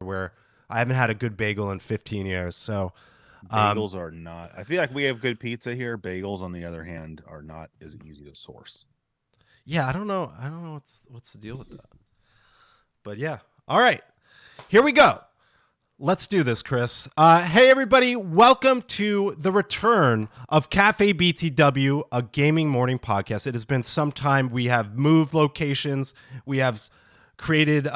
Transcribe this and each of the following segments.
where I haven't had a good bagel in 15 years. So Bagels are not. I feel like we have good pizza here. Bagels, on the other hand, are not as easy to source. yeah, I don't know. I don't know what's the deal with that. But yeah. All right. Here we go. Let's do this, Chris. Hey, everybody. Welcome to the return of Cafe BTW, a gaming morning podcast. It has been some time. We have moved locations. We have created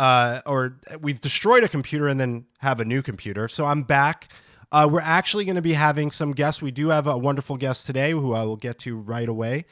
or we've destroyed a computer and then have a new computer. So I'm back. We're actually going to be having some guests. We do have a wonderful guest today who I will get to right away.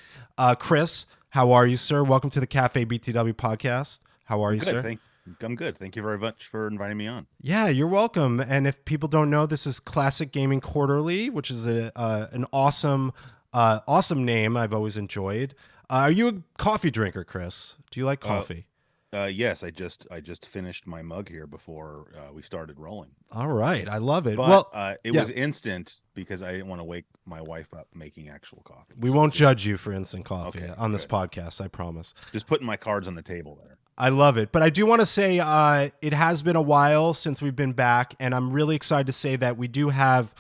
Chris, how are you, sir? Welcome to the Cafe BTW podcast. How are I'm you, good. sir? I'm good. Thank you very much for inviting me on. Yeah, you're welcome. And if people don't know, this is Classic Gaming Quarterly, which is an awesome, awesome name I've always enjoyed. Are you a coffee drinker, Chris? Do you like Uh, coffee? yes, I just finished my mug here before we started rolling. All right, I love it. But Well, it yeah, was instant because I didn't want to wake my wife up making actual coffee. we So won't judge you for instant coffee okay, on this good. podcast. I promise. Just putting my cards on the table there. I love it. But I do want to say it has been a while since we've been back, and I'm really excited to say that we do have,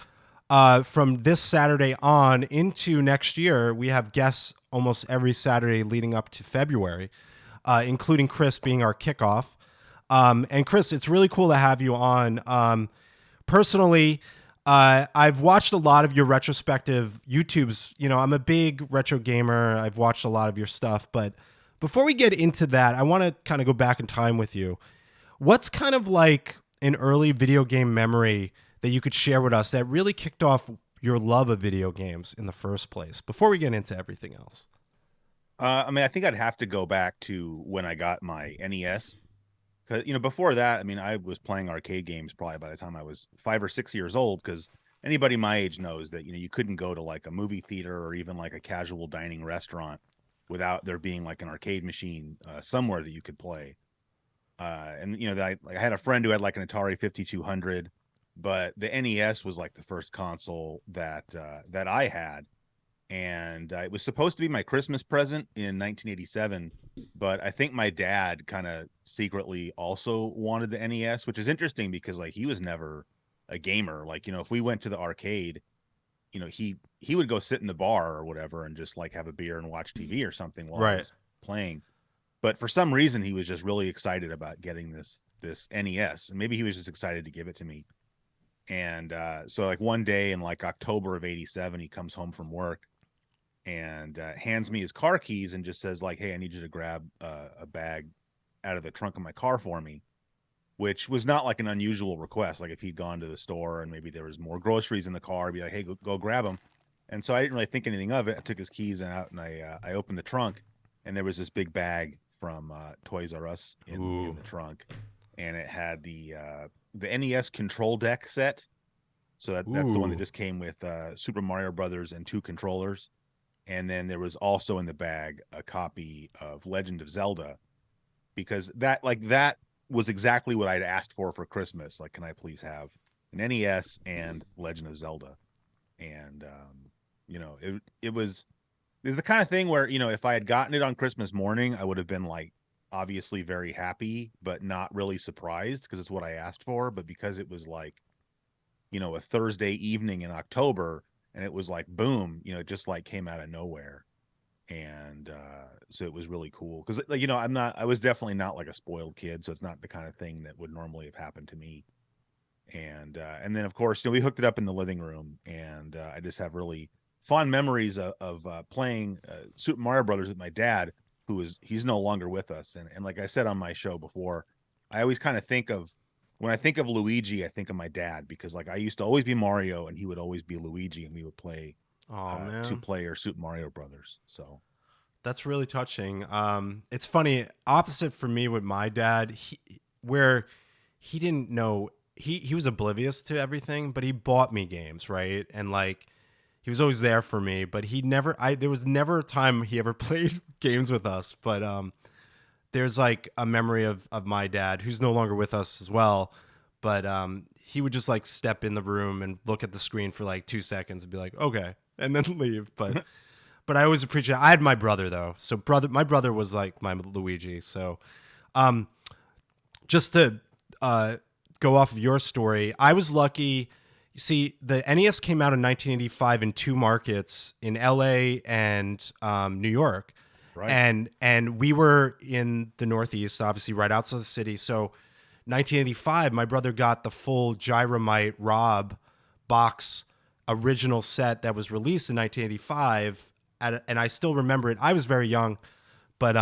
from this Saturday on into next year, we have guests almost every Saturday leading up to February, including Chris being our kickoff. And Chris, it's really cool to have you on. Personally, I've watched a lot of your retrospective YouTubes. You know, I'm a big retro gamer. I've watched a lot of your stuff, but before we get into that, I want to kind of go back in time with you. What's kind of like an early video game memory that you could share with us that really kicked off your love of video games in the first place before we get into everything else? I mean, I think I'd have to go back to when I got my NES. Because, before that, I mean, I was playing arcade games probably by the time I was 5 or 6 years old. Because anybody my age knows that, you couldn't go to like a movie theater or even like a casual dining restaurant without there being like an arcade machine somewhere that you could play. And, that I had a friend who had like an Atari 5200, but the NES was like the first console that I had. And it was supposed to be my Christmas present in 1987, but I think my dad kind of secretly also wanted the NES, which is interesting because like he was never a gamer. Like, if we went to the arcade, he would go sit in the bar or whatever and just like have a beer and watch TV or something while I Right. was playing. But for some reason he was just really excited about getting this NES, and maybe he was just excited to give it to me. And so like one day in like October of 87, he comes home from work and hands me his car keys and just says like, "Hey, I need you to grab a bag out of the trunk of my car for me," which was not like an unusual request. Like if he'd gone to the store and maybe there was more groceries in the car, I'd be like, "Hey, go grab them." And so I didn't really think anything of it. I took his keys out and I opened the trunk, and there was this big bag from Toys R Us in Ooh. the trunk, and it had the NES control deck set. So that's the one that Ooh. just came with Super Mario Brothers and 2 controllers. And then there was also in the bag a copy of Legend of Zelda, because that was exactly what I'd asked for Christmas. Like, can I please have an NES and Legend of Zelda? And it was the kind of thing where, if I had gotten it on Christmas morning, I would have been like obviously very happy, but not really surprised because it's what I asked for. But because it was like, a Thursday evening in October, and it was like boom, it just like came out of nowhere. And so it was really cool because like, I was definitely not like a spoiled kid, so it's not the kind of thing that would normally have happened to me. And then of course, we hooked it up in the living room, and I just have really fond memories of playing Super Mario Brothers with my dad, he's no longer with us. And like I said on my show before, I always kind of think of, when I think of Luigi, I think of my dad, because like I used to always be Mario and he would always be Luigi, and we would play Oh man. two-player Super Mario Brothers. So That's really touching. It's funny, opposite for me with my dad, where he didn't know, he was oblivious to everything, but he bought me games, right? And like he was always there for me, but there was never a time he ever played games with us. But there's like a memory of my dad who's no longer with us as well. But he would just like step in the room and look at the screen for like 2 seconds and be like, okay, and then leave. But I always appreciate it. I had my brother though. So my brother was like my Luigi. So just to go off of your story. I was lucky. You see, the NES came out in 1985 in two markets, in LA and New York, Right. and we were in the Northeast, obviously right outside the city. So 1985, my brother got the full Gyromite Rob box original set that was released in 1985, and I still remember it. I was very young, but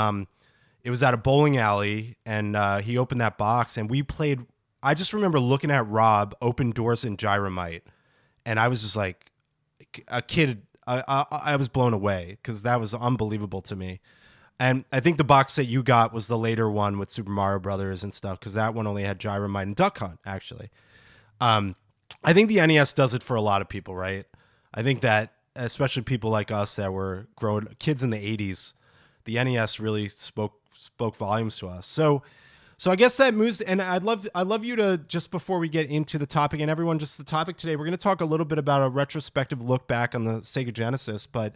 it was at a bowling alley, and he opened that box, and we played. I just remember looking at Rob open doors in Gyromite, and I was just like a kid. I was blown away because that was unbelievable to me. And I think the box set you got was the later one with Super Mario Brothers and stuff, because that one only had Gyromite and Duck Hunt, actually. I think the NES does it for a lot of people, right? I think that, especially people like us that were growing kids in the 80s, the NES really spoke volumes to us. So I guess that moves, and I'd love you to, just before we get into the topic, and everyone, just the topic today, we're going to talk a little bit about a retrospective look back on the Sega Genesis, but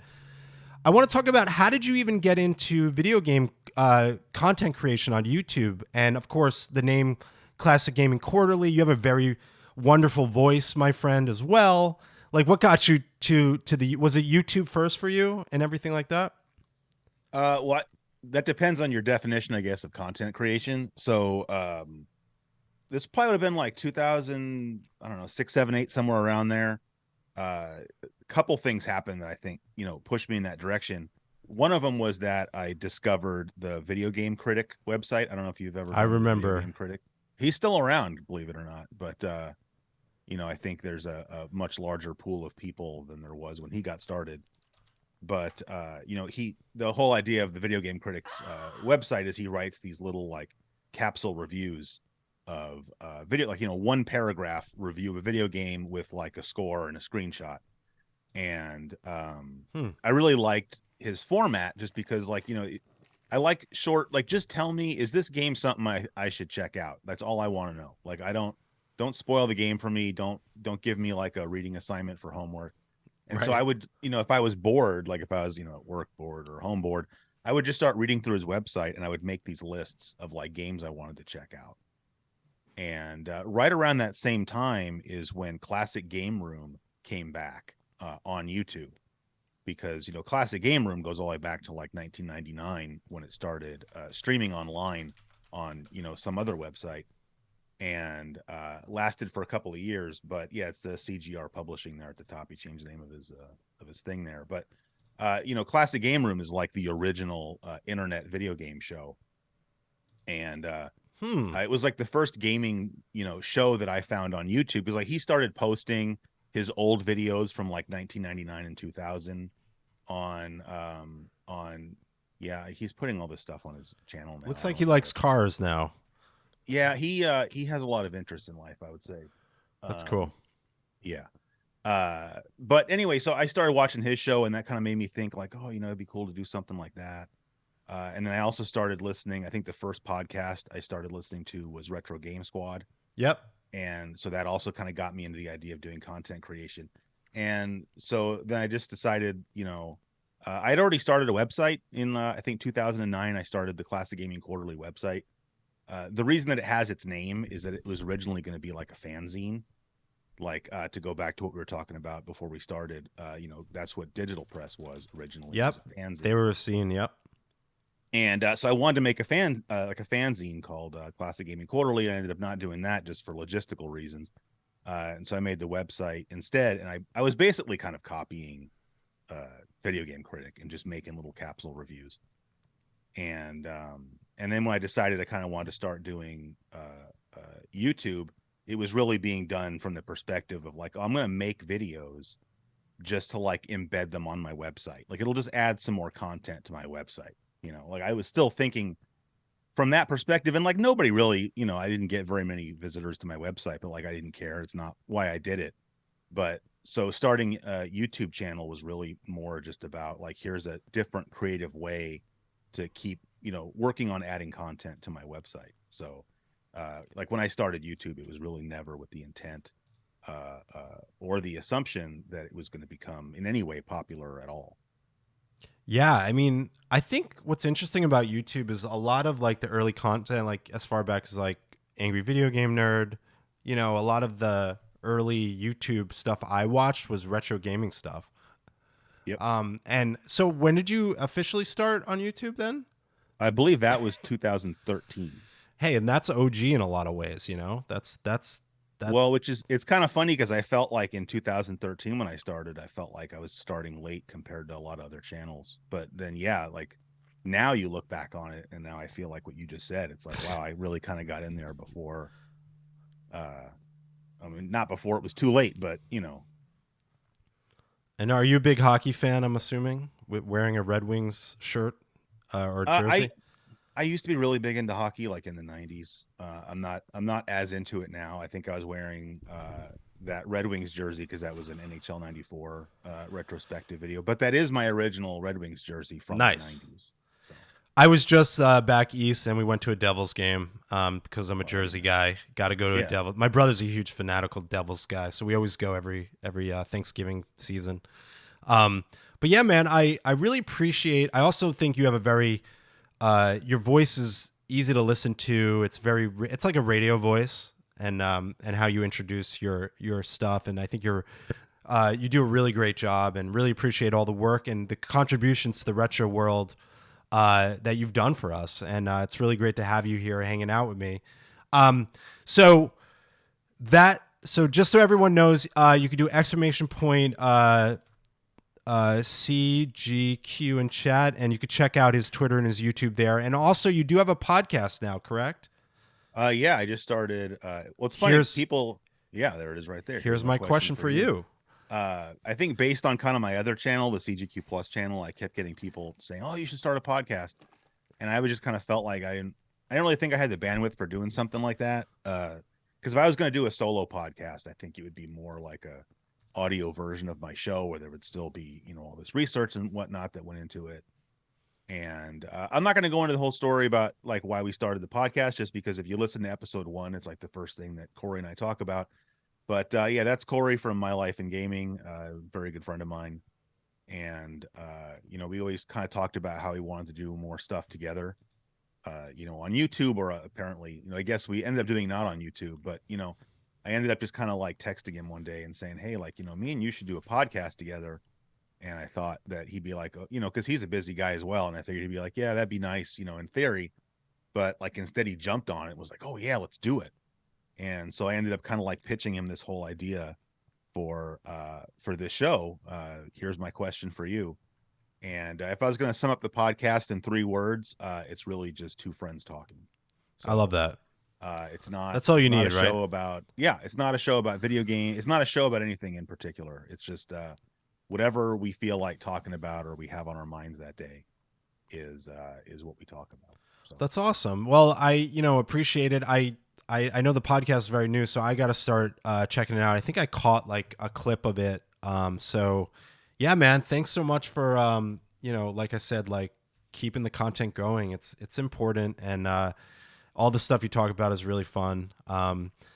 I want to talk about, how did you even get into video game content creation on YouTube? And of course, the name Classic Gaming Quarterly. You have a very wonderful voice, my friend, as well. Like, what got you to the? Was it YouTube first for you and everything like that? What that depends on your definition, I guess, of content creation. So, this probably would have been like 2000, I don't know, 6, 7, 8, somewhere around there. A couple things happened that I think, pushed me in that direction. One of them was that I discovered the Video Game Critic website. I don't know if you've ever I heard of the Video remember. Game Critic. He's still around, believe it or not. But I think there's a much larger pool of people than there was when he got started. But the whole idea of the Video Game Critics website is he writes these little like capsule reviews of video, like, one paragraph review of a video game with like a score and a screenshot. And I really liked his format, just because, like, I like short, like, just tell me, is this game something I should check out? That's all I want to know. Like, I don't spoil the game for me. Don't give me like a reading assignment for homework. And so Right. I would, if I was bored, like if I was, at work bored or home bored, I would just start reading through his website, and I would make these lists of like games I wanted to check out. And right around that same time is when Classic Game Room came back on YouTube, because Classic Game Room goes all the way back to like 1999 when it started streaming online on some other website, and lasted for a couple of years. But yeah, it's the CGR Publishing there at the top. He changed the name of his thing there, but Classic Game Room is like the original internet video game show, and it was like the first gaming show that I found on YouTube, because like he started posting his old videos from like 1999 and 2000 on yeah, he's putting all this stuff on his channel now. Looks I like don't he know likes what. cars now. Yeah, he has a lot of interest in life, I would say. That's Um, cool. yeah. But anyway, so I started watching his show, and that kind of made me think like, oh, it'd be cool to do something like that. And then I also started listening. I think the first podcast I started listening to was Retro Game Squad. Yep. And so that also kind of got me into the idea of doing content creation. And so then I just decided, I had already started a website in, I think 2009. I started the Classic Gaming Quarterly website. The reason that it has its name is that it was originally going to be like a fanzine, like to go back to what we were talking about before we started. That's what digital press was originally, was Yep. a They fanzine. were seen. Yep. And so I wanted to make a like a fanzine called Classic Gaming Quarterly. I ended up not doing that just for logistical reasons. And so I made the website instead. And I was basically kind of copying Video Game Critic and just making little capsule reviews. And then when I decided I kind of wanted to start doing YouTube, it was really being done from the perspective of like, oh, I'm going to make videos just to like embed them on my website. Like, it'll just add some more content to my website. Like, I was still thinking from that perspective, and like nobody really, I didn't get very many visitors to my website, but like I didn't care. It's not why I did it. But so starting a YouTube channel was really more just about like, here's a different creative way to keep, working on adding content to my website. So like when I started YouTube, it was really never with the intent or the assumption that it was going to become in any way popular at all. Yeah, I mean, I think what's interesting about YouTube is a lot of like the early content, like as far back as like Angry Video Game Nerd, You know, a lot of the early YouTube stuff I watched was retro gaming stuff. Yep. And so when did you officially start on YouTube then? I believe that was 2013. Hey, and that's OG in a lot of ways, you know? That's Well, which is it's kind of funny because I felt like in 2013 when I started, I felt like I was starting late compared to a lot of other channels. But then yeah, like now you look back on it and now I feel like what you just said. It's like, wow, I really kind of got in there before uh I mean not before it was too late, but And are you a big hockey fan, I'm assuming, with wearing a Red Wings shirt or uh, I jersey? I used to be really big into hockey like in the 90s. I'm not as into it now. I think I was wearing that Red Wings jersey because that was an NHL 94 retrospective video, but that is my original Red Wings jersey from the Nice. 90s. So, I was just back east, and we went to a Devils game because I'm a oh Jersey yeah. guy. Got to go to a Yeah. Devil. My brother's a huge fanatical Devils guy, so we always go every Thanksgiving season. Um, but yeah, man, I really appreciate. I also think you have a very your voice is easy to listen to. It's like a radio voice, and how you introduce your stuff. And I think you do a really great job, and really appreciate all the work and the contributions to the retro world that you've done for us. And it's really great to have you here hanging out with me. Um, so so just so everyone knows, you could do exclamation point CGQ in chat, and you could check out his Twitter and his YouTube there. And also, you do have a podcast now, correct? Yeah, I just started well it's funny Here's people yeah, there it is right there. Here's here's my my question question for for you. you. I think based on kind of my other channel, the CGQ Plus channel, I kept getting people saying, "Oh, you should start a podcast." And I was just kind of felt like I didn't really think I had the bandwidth for doing something like that. Because if I was going to do a solo podcast, I think it would be more like a audio version of my show where there would still be all this research and whatnot that went into it. And I'm not going to go into the whole story about like why we started the podcast, just because if you listen to episode 1, it's like the first thing that Corey and I talk about. But yeah, that's Corey from My Life in Gaming, very good friend of mine. And we always kind of talked about how he wanted to do more stuff together, on YouTube, or apparently, I guess we ended up doing not on YouTube, but I ended up just kind of like texting him one day and saying, "Hey, like, me and you should do a podcast together." And I thought that he'd be like, because he's a busy guy as well. And I figured he'd be like, "Yeah, that'd be nice, in theory." But like instead he jumped on it, was like, "Oh yeah, let's do it." And so I ended up kind of like pitching him this whole idea for this show. Here's my question for you. And if I was going to sum up the podcast in 3 words, it's really just two friends talking. I love So that. it's not That's all it's you not a need, right? show about yeah, it's not a show about video game. It's not a show about anything in particular. It's just whatever we feel like talking about or we have on our minds that day is what we talk about. So That's awesome. Well, I appreciate it. I know the podcast is very new, so I got to start checking it out. I think I caught like a clip of it. So yeah, man, thanks so much for like I said, like keeping the content going. It's important, and all the stuff you talk about is really fun.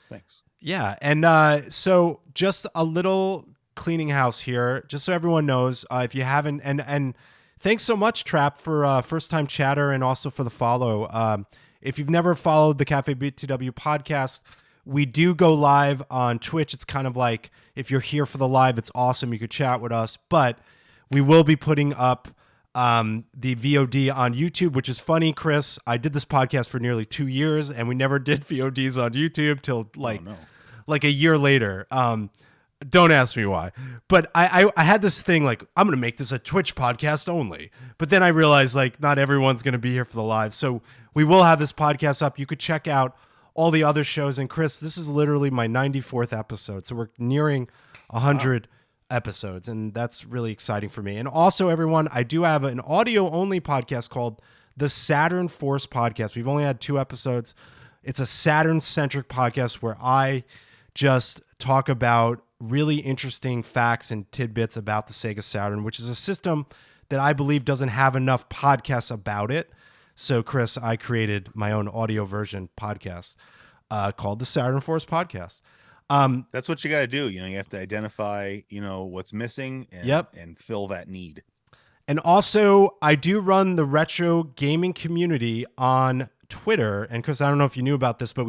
thanks. Yeah, and so just a little cleaning house here, just so everyone knows, if you haven't, and thanks so much, Trap, for first time chatter, and also for the follow. If you've never followed the Cafe BTW podcast, we do go live on Twitch. It's kind of like if you're here for the live, it's awesome. You could chat with us, but we will be putting up the VOD on YouTube, which is funny, Chris. I did this podcast for nearly 2 years, and we never did VODs on YouTube till Oh no. like a year later. Don't ask me why, but I had this thing like I'm gonna make this a Twitch podcast only, but then I realized like not everyone's gonna be here for the live, so we will have this podcast up. You could check out all the other shows. And Chris, this is literally my 94th episode, so we're nearing Wow. 100 episodes, and that's really exciting for me. And also, everyone, I do have an audio only podcast called the Saturn Force Podcast. We've only had 2 episodes. It's a Saturn centric podcast where I just talk about really interesting facts and tidbits about the Sega Saturn, which is a system that I believe doesn't have enough podcasts about it. So, Chris, I created my own audio version podcast called the Saturn Force Podcast. That's what you got to do. You have to identify, what's missing and Yep. and fill that need. And also, I do run the retro gaming community on Twitter, and Chris, I don't know if you knew about this, but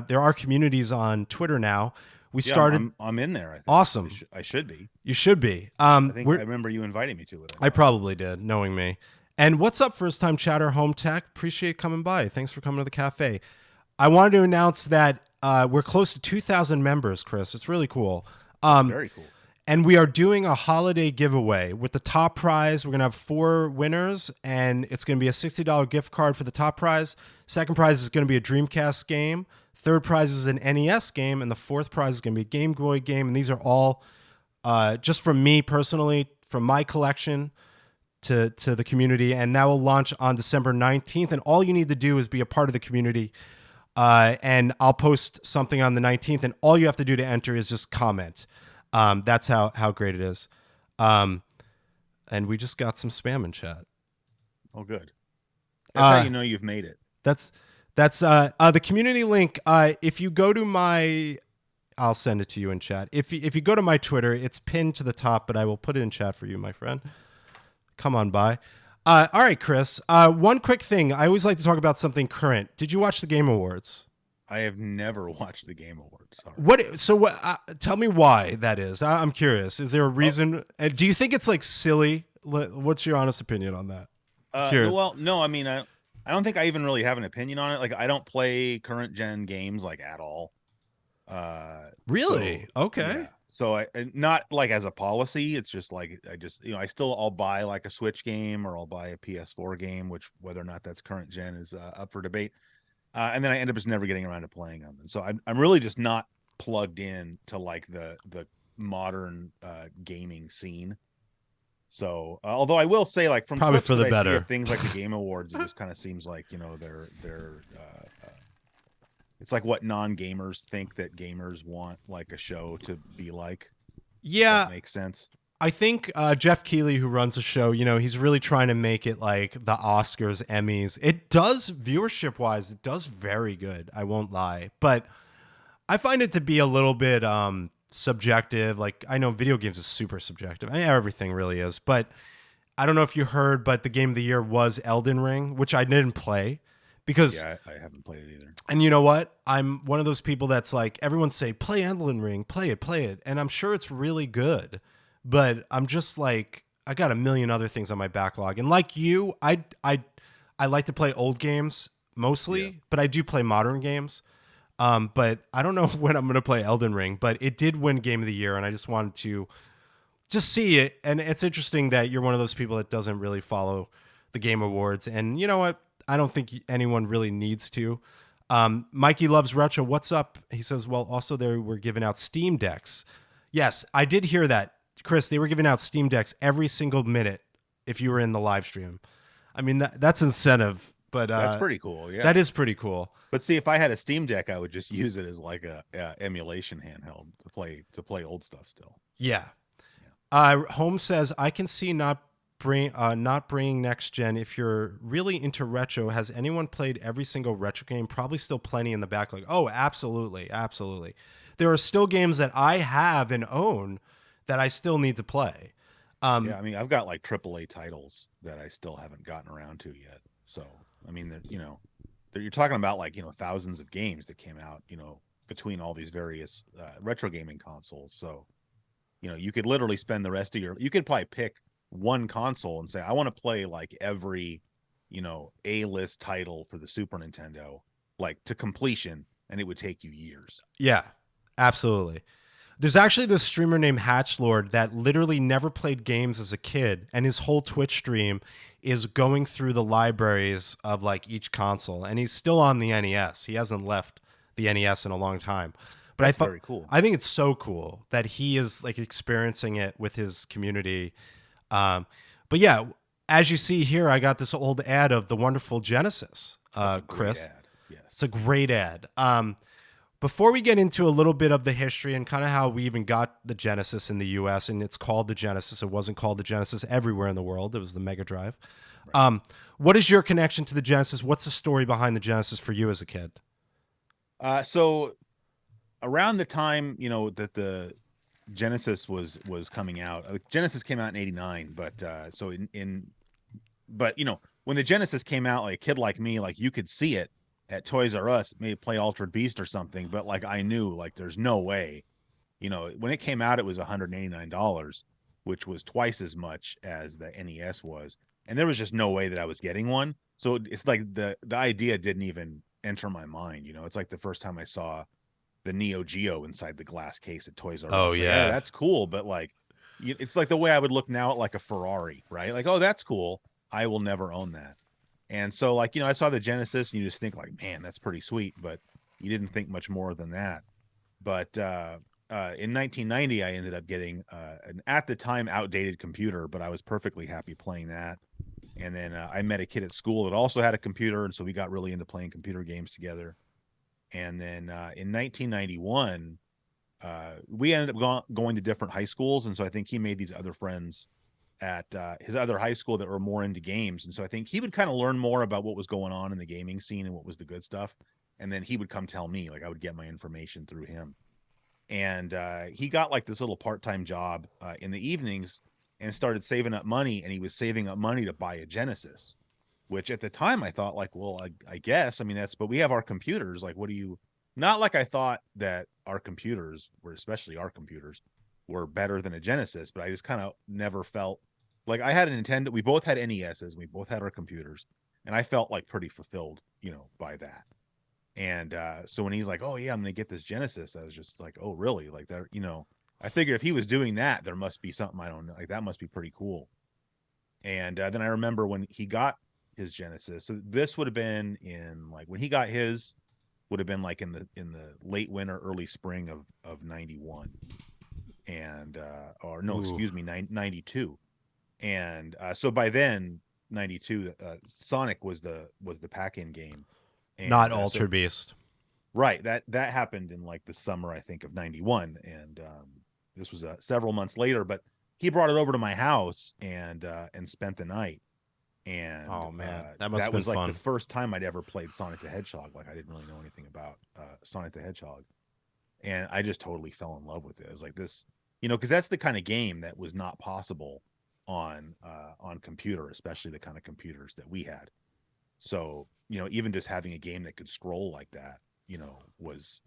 there are communities on Twitter now. We Yeah, started. I'm in there. I think Awesome. I should be. You should be. I think I remember you inviting me to it. I probably did, knowing me. And what's up, first time chatter, Home Tech? Appreciate coming by. Thanks for coming to the cafe. I wanted to announce that we're close to 2,000 members, Chris. It's really cool. Very cool. And we are doing a holiday giveaway with the top prize. We're going to have 4 winners, and it's going to be a $60 gift card for the top prize. Second prize is going to be a Dreamcast game. Third prize is an NES game. And the fourth prize is going to be a Game Boy game. And these are all just from me personally, from my collection to the community. And that will launch on December 19th. And all you need to do is be a part of the community. And I'll post something on the 19th. And all you have to do to enter is just comment. That's how great it is. And we just got some spam in chat. Oh, good. That's how you know you've made it. That's the community link. If you go to I'll send it to you in chat. If you go to my Twitter, it's pinned to the top, but I will put it in chat for you, my friend. Come on by. All right, Chris. One quick thing. I always like to talk about something current. Did you watch the Game Awards? I have never watched the Game Awards. Sorry. What? Tell me why that is. I'm curious. Is there a reason? Do you think it's like silly? What's your honest opinion on that? Well, no. I mean, I don't think I even really have an opinion on it. Like, I don't play current gen games like at all. Really? So, okay. Yeah. So I not like as a policy. It's just like I'll buy like a Switch game or I'll buy a PS4 game, which whether or not that's current gen is up for debate. And then I end up just never getting around to playing them. And so I'm really just not plugged in to like the modern gaming scene. So although I will say, like, from probably clips for the that better, I see of things like the Game Awards, it just kind of seems like they're it's like what non-gamers think that gamers want like a show to be like. Yeah, that makes sense. I think Jeff Keighley, who runs the show, he's really trying to make it like the Oscars, Emmys. It does, viewership-wise, it does very good. I won't lie. But I find it to be a little bit subjective. Like, I know video games is super subjective. I mean, everything really is. But I don't know if you heard, but the game of the year was Elden Ring, which I didn't play. Because yeah, I haven't played it either. And you know what? I'm one of those people that's like, everyone say, play Elden Ring, play it. And I'm sure it's really good. But I'm just like, I got a million other things on my backlog. And like you, I like to play old games mostly, but I do play modern games. But I don't know when I'm going to play Elden Ring, but it did win Game of the Year. And I just wanted to just see it. And it's interesting that you're one of those people that doesn't really follow the Game Awards. And you know what? I don't think anyone really needs to. Mikey Loves Retro. What's up? He says, well, also they were giving out Steam Decks. Yes, I did hear that. Chris, they were giving out Steam Decks every single minute if you were in the live stream. I mean, that's incentive, but that's pretty cool. Yeah, that is pretty cool. But see, if I had a Steam Deck, I would just use it as like a emulation handheld to play old stuff still. So, yeah. Holmes says, I can see not bringing next gen. If you're really into retro, has anyone played every single retro game? Probably still plenty in the backlog. Oh, absolutely. There are still games that I have and own that I still need to play. Yeah, I mean, I've got like AAA titles that I still haven't gotten around to yet. So, I mean, you're talking about like, thousands of games that came out, between all these various retro gaming consoles. So, you could literally spend the rest of you could probably pick one console and say, I want to play like every, A-list title for the Super Nintendo, like to completion, and it would take you years. Yeah, absolutely. There's actually this streamer named Hatchlord that literally never played games as a kid, and his whole Twitch stream is going through the libraries of like each console, and he's still on the NES. He hasn't left the NES in a long time. But That's very cool. I think it's so cool that he is like experiencing it with his community. But yeah, as you see here, I got this old ad of the wonderful Genesis, Chris. Ad. Yes. It's a great ad. Before we get into a little bit of the history and kind of how we even got the Genesis in the US, and it's called the Genesis. It wasn't called the Genesis everywhere in the world. It was the Mega Drive. Right. What is your connection to the Genesis? What's the story behind the Genesis for you as a kid? So around the time, that the Genesis was coming out, Genesis came out in 89, but so but when the Genesis came out, like a kid like me, like you could see it at Toys R Us, maybe play Altered Beast or something, but like I knew like there's no way. When it came out, it was $189, which was twice as much as the NES was, and there was just no way that I was getting one. So it's like the idea didn't even enter my mind. It's like the first time I saw the Neo Geo inside the glass case at Toys R Oh Us. Like, yeah, yeah. that's cool, but like, it's like the way I would look now at like a Ferrari, right? Like, oh, that's cool. I will never own that. And so, like, I saw the Genesis, and you just think like, man, that's pretty sweet, but you didn't think much more than that. But in 1990, I ended up getting an at the time outdated computer, but I was perfectly happy playing that. And then I met a kid at school that also had a computer, and so we got really into playing computer games together. And then in 1991, we ended up going to different high schools, and so I think he made these other friends at his other high school that were more into games, and so I think he would kind of learn more about what was going on in the gaming scene and what was the good stuff, and then he would come tell me, like I would get my information through him. And he got like this little part-time job in the evenings and started saving up money, and he was saving up money to buy a Genesis, which at the time I thought like, well, I guess, I mean, but we have our computers. Like, what do you, not like I thought that our computers were, especially our computers, were better than a Genesis, but I just kind of never felt like I had a Nintendo. We both had NESs, we both had our computers, and I felt like pretty fulfilled, by that. And so when he's like, oh yeah, I'm gonna get this Genesis, I was just like, oh really? Like that, I figured if he was doing that, there must be something I don't know. Like that must be pretty cool. And then I remember when he got his Genesis. So this would have been in like when he got his would have been like in the late winter, early spring of 91. And or no, Ooh. excuse me, 92. And so by then 92 Sonic was the pack-in game. Not And so Ultra Beast. right, that happened in like the summer I think of 91. And this was several months later, but he brought it over to my house and spent the night. And Oh man, that must have that been was like the fun. first time I'd ever played Sonic the Hedgehog. Like I didn't really know anything about Sonic the Hedgehog, and I just totally fell in love with it. It was like this, because that's the kind of game that was not possible on computer, especially the kind of computers that we had. So even just having a game that could scroll like that, was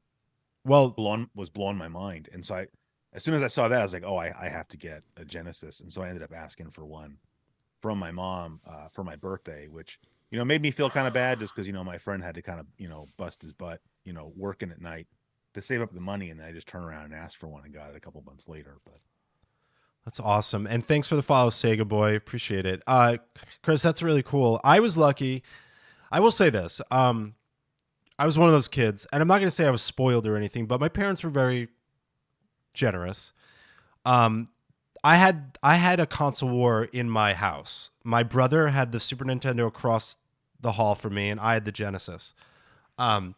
Well, blowing my mind. And so as soon as I saw that, I was like, oh, I have to get a Genesis. And so I ended up asking for one from my mom for my birthday, which made me feel kind of bad just because my friend had to kind of bust his butt working at night to save up the money, and then I just turned around and asked for one and got it a couple months later. But that's awesome. And thanks for the follow, Sega boy. Appreciate it. Chris, that's really cool. I was lucky. I will say this. I was one of those kids, and I'm not going to say I was spoiled or anything, but my parents were very generous. Um, I had a console war in my house. My brother had the Super Nintendo across the hall from me, and I had the Genesis. Um,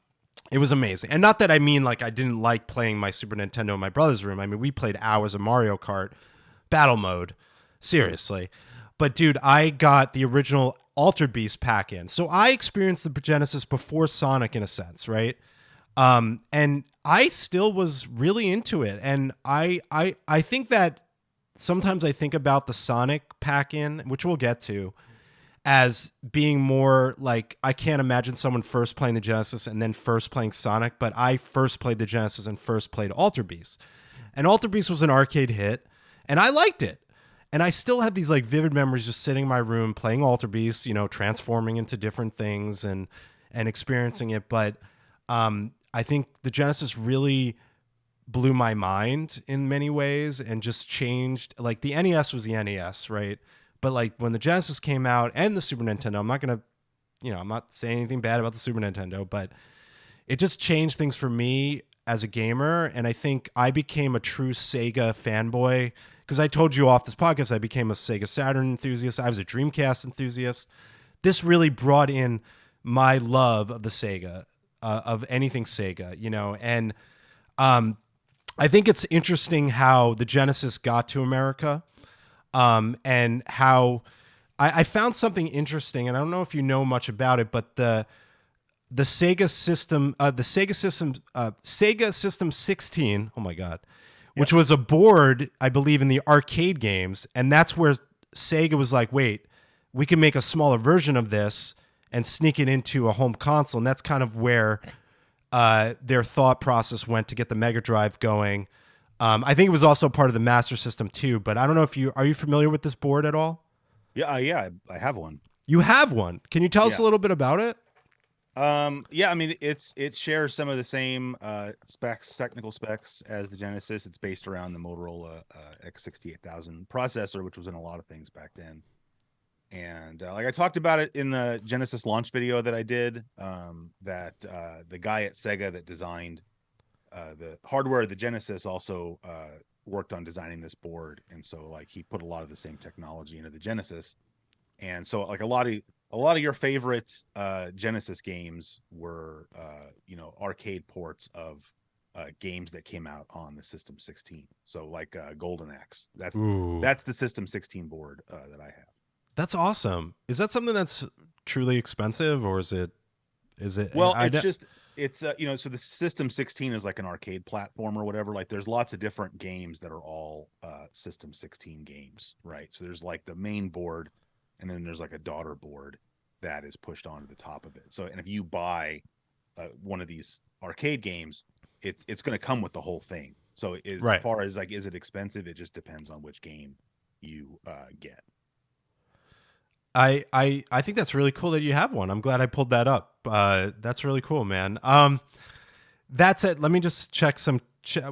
it was amazing. And not that I mean like I didn't like playing my Super Nintendo in my brother's room. I mean, we played hours of Mario Kart battle mode. Seriously. But dude, I got the original Altered Beast pack in. So I experienced the Genesis before Sonic in a sense, right? And I still was really into it. And I think that sometimes I think about the Sonic pack in, which we'll get to, as being more like I can't imagine someone first playing the Genesis and then first playing Sonic, but I first played the Genesis and first played Alter Beast. And Alter Beast was an arcade hit, and I liked it. And I still have these like vivid memories just sitting in my room playing Alter Beast, transforming into different things and experiencing it. But I think the Genesis really blew my mind in many ways and just changed. Like the NES was the NES, right? But like when the Genesis came out and the Super Nintendo, I'm not saying anything bad about the Super Nintendo, but it just changed things for me as a gamer. And I think I became a true Sega fanboy because I told you off this podcast, I became a Sega Saturn enthusiast. I was a Dreamcast enthusiast. This really brought in my love of the Sega, of anything Sega, and I think it's interesting how the Genesis got to America, and how I found something interesting, and I don't know if you know much about it, but the Sega system, Sega System 16. Oh my God, which was a board, I believe, in the arcade games, and that's where Sega was like, wait, we can make a smaller version of this and sneak it into a home console. And that's kind of where their thought process went to get the Mega Drive going. I think it was also part of the Master System too, but I don't know if are you familiar with this board at all? Yeah, I have one. You have one. Can you tell us Yeah. a little bit about it? Yeah, I mean, it shares some of the same technical specs as the Genesis. It's based around the Motorola X68000 processor, which was in a lot of things back then. And like I talked about it in the Genesis launch video that I did, that the guy at Sega that designed the hardware of the Genesis also worked on designing this board, and so like he put a lot of the same technology into the Genesis. And so like a lot of your favorite Genesis games were arcade ports of games that came out on the System 16. So like Golden Axe, Ooh, that's the System 16 board that I have. that's awesome. Is that something that's truly expensive, or is it? Is it? Well, it's so the System 16 is like an arcade platform or whatever. Like there's lots of different games that are all System 16 games, right? So there's like the main board, and then there's like a daughter board that is pushed onto the top of it. So, and if you buy one of these arcade games, it's going to come with the whole thing. So as Right. far as like, is it expensive? It just depends on which game you get. I think that's really cool that you have one. I'm glad I pulled that up. That's really cool, man. That's it. Let me just check some.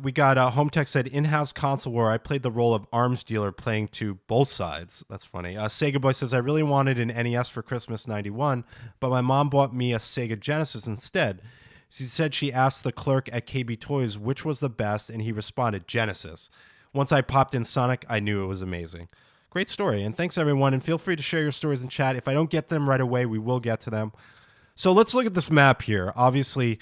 We got Home Tech said in-house console where I played the role of arms dealer, playing to both sides. That's funny. Sega Boy says I really wanted an NES for Christmas '91, but my mom bought me a Sega Genesis instead. She said she asked the clerk at KB Toys which was the best, and he responded Genesis. Once I popped in Sonic, I knew it was amazing. Great story, and thanks everyone. And feel free to share your stories in chat. If I don't get them right away, we will get to them. So let's look at this map here. Obviously,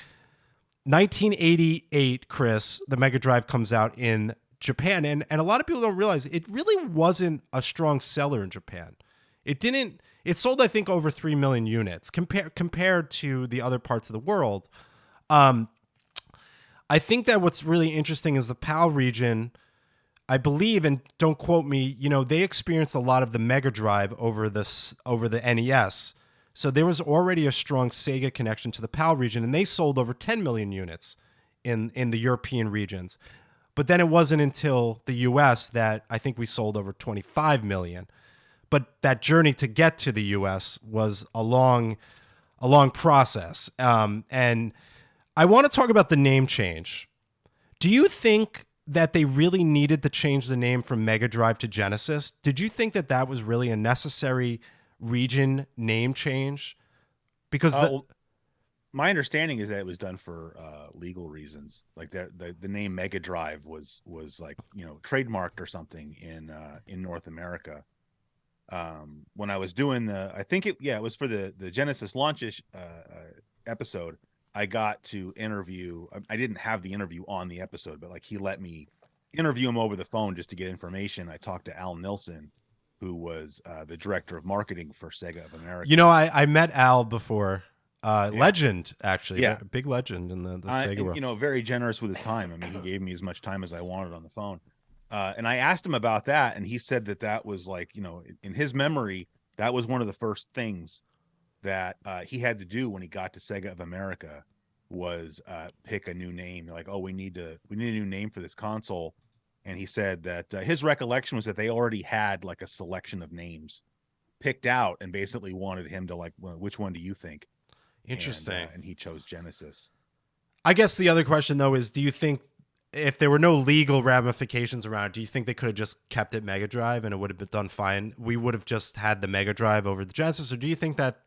1988, Chris, the Mega Drive comes out in Japan, and a lot of people don't realize it really wasn't a strong seller in Japan. It didn't. It sold, I think, over 3 million units compared to the other parts of the world. I think that what's really interesting is the PAL region. I believe, and don't quote me, they experienced a lot of the Mega Drive over the NES. So there was already a strong Sega connection to the PAL region, and they sold over 10 million units in the European regions. But then it wasn't until the US that I think we sold over 25 million. But that journey to get to the US was a long process. And I want to talk about the name change. Do you think that they really needed to change the name from Mega Drive to Genesis? Did you think that was really a necessary region name change? Because my understanding is that it was done for legal reasons. Like the name Mega Drive was like trademarked or something in North America. When I was doing it was for the Genesis launch episode. I got to interview. I didn't have the interview on the episode, but like he let me interview him over the phone just to get information. I talked to Al Nilsson, who was the director of marketing for Sega of America. I met Al before. Legend, actually. Yeah. A big legend in the Sega world. Very generous with his time. I mean, he gave me as much time as I wanted on the phone. And I asked him about that, and he said that was like, in hhis memory, that was one of the first things that he had to do when he got to Sega of America was pick a new name. They're like, oh, we need a new name for this console. And he said that his recollection was that they already had like a selection of names picked out and basically wanted him to like, well, which one do you think? Interesting. And he chose Genesis. I guess the other question, though, is do you think if there were no legal ramifications around it, do you think they could have just kept it Mega Drive and it would have been done fine? We would have just had the Mega Drive over the Genesis? Or do you think that,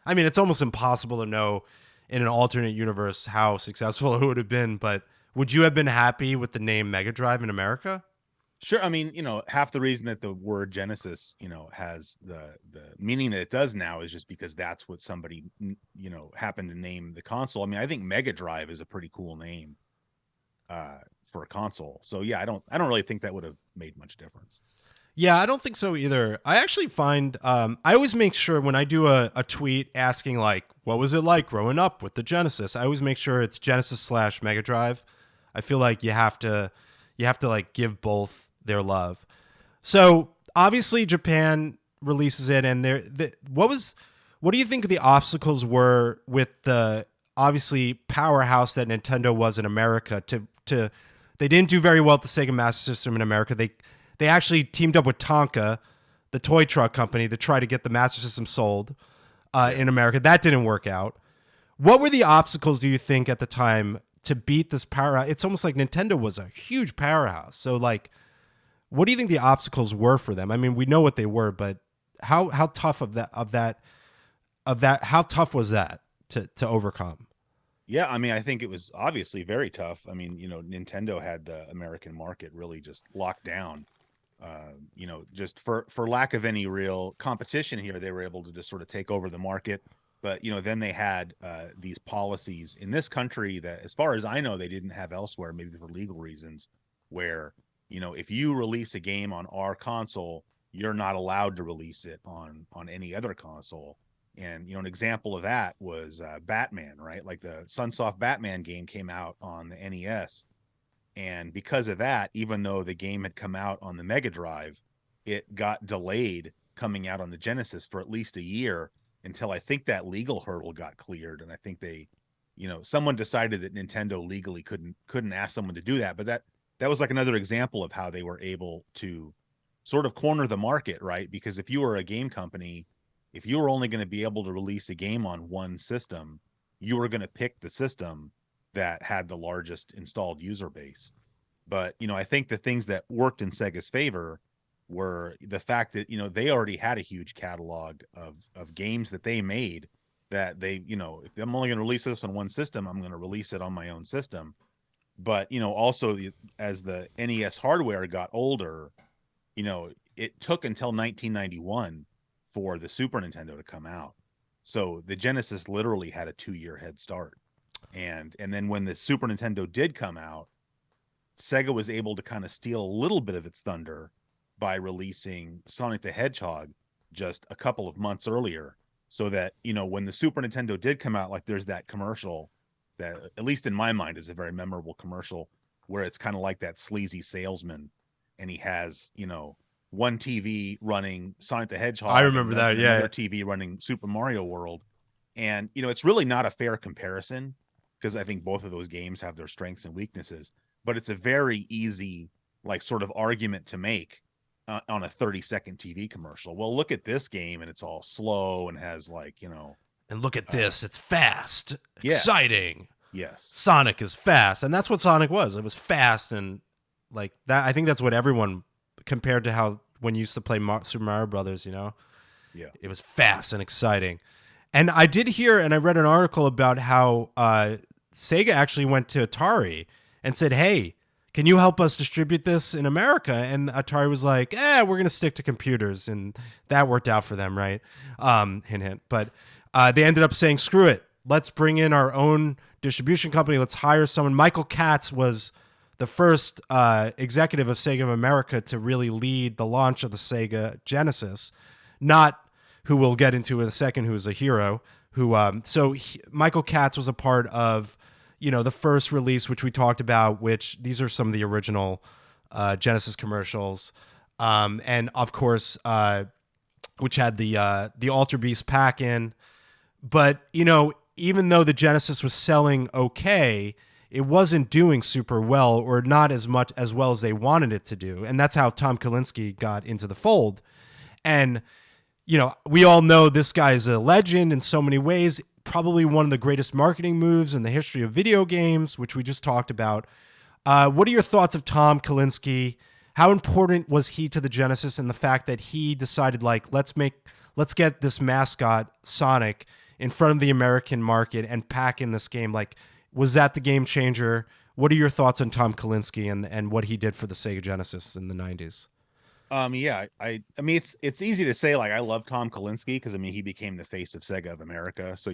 I mean, it's almost impossible to know in an alternate universe how successful it would have been, but would you have been happy with the name Mega Drive in America? Sure. I mean, half the reason that the word Genesis, has the meaning that it does now is just because that's what somebody, happened to name the console. I mean, I think Mega Drive is a pretty cool name for a console. So yeah, I don't really think that would have made much difference. Yeah, I don't think so either. I actually find I always make sure when I do a tweet asking like, what was it like growing up with the Genesis? I always make sure it's Genesis/Mega Drive. I feel like you have to like give both their love. So obviously Japan releases it, and what do you think the obstacles were with the obviously powerhouse that Nintendo was in America? They didn't do very well at the Sega Master System in America. They actually teamed up with Tonka, the toy truck company, to try to get the Master System sold Yeah. in America. That didn't work out. What were the obstacles, do you think, at the time to beat this powerhouse? It's almost like Nintendo was a huge powerhouse. So, like, what do you think the obstacles were for them? I mean, we know what they were, but how tough how tough was that to overcome? Yeah, I mean, I think it was obviously very tough. I mean, Nintendo had the American market really just locked down. Just for lack of any real competition here, they were able to just sort of take over the market. But then they had these policies in this country that, as far as I know, they didn't have elsewhere, maybe for legal reasons, where if you release a game on our console, you're not allowed to release it on any other console. And an example of that was Batman, right? Like the Sunsoft Batman game came out on the NES, and because of that, even though the game had come out on the Mega Drive, it got delayed coming out on the Genesis for at least a year until I think that legal hurdle got cleared. And I think someone decided that Nintendo legally couldn't ask someone to do that. But that was like another example of how they were able to sort of corner the market, right? Because if you were a game company, if you were only going to be able to release a game on one system, you were going to pick the system that had the largest installed user base. But I think the things that worked in Sega's favor were the fact that they already had a huge catalog of games that they made, that they if I'm only going to release this on one system, I'm going to release it on my own system. But also as the NES hardware got older, it took until 1991 for the Super Nintendo to come out. So the Genesis literally had a 2-year head start. And then when the Super Nintendo did come out, Sega was able to kind of steal a little bit of its thunder by releasing Sonic the Hedgehog just a couple of months earlier, so that when the Super Nintendo did come out, like there's that commercial that, at least in my mind, is a very memorable commercial, where it's kind of like that sleazy salesman, and he has one TV running Sonic the I Hedgehog remember and that. Yeah. another TV running Super Mario World. And it's really not a fair comparison, because I think both of those games have their strengths and weaknesses, but it's a very easy, like, sort of argument to make on a 30-second TV commercial. Well, look at this game, and it's all slow and has, like, And look at this. It's fast, yes, exciting. yes, Sonic is fast. And that's what Sonic was. It was fast. And like that, I think that's what everyone compared to how when you used to play Super Mario Brothers, yeah. it was fast and exciting. And I did hear, and I read an article about how Sega actually went to Atari and said, "Hey, can you help us distribute this in America?" And Atari was like, we're going to stick to computers. And that worked out for them, right? Hint, hint. But they ended up saying, screw it. Let's bring in our own distribution company. Let's hire someone. Michael Katz was the first executive of Sega of America to really lead the launch of the Sega Genesis. Not who we'll get into in a second, who is a hero. Michael Katz was a part of the first release, which we talked about, which these are some of the original Genesis commercials. And of course, which had the Alter Beast pack in. But, even though the Genesis was selling okay, it wasn't doing super well, or not as well as they wanted it to do. And that's how Tom Kalinske got into the fold. And, we all know this guy is a legend in so many ways. Probably one of the greatest marketing moves in the history of video games, which we just talked about. What are your thoughts of Tom Kalinske? How important was he to the Genesis, and the fact that he decided, like, let's get this mascot Sonic in front of the American market and pack in this game? Like, was that the game changer? What are your thoughts on Tom Kalinske and what he did for the Sega Genesis in the 90s? Yeah, I mean, it's easy to say, like, I love Tom Kalinske, because I mean, he became the face of Sega of America. So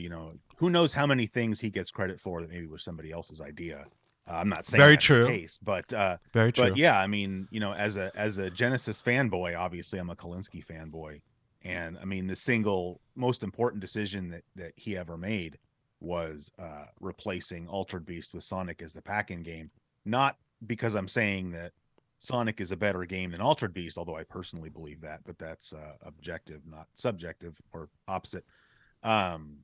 who knows how many things he gets credit for that maybe was somebody else's idea. I'm not saying Very that's the true. case, but Very true. yeah, I mean, as a Genesis fanboy, obviously I'm a Kalinske fanboy, and I mean, the single most important decision that he ever made was replacing Altered Beast with Sonic as the pack-in game. Not because I'm saying that Sonic is a better game than Altered Beast, although I personally believe that, but that's objective, not subjective or opposite. Um,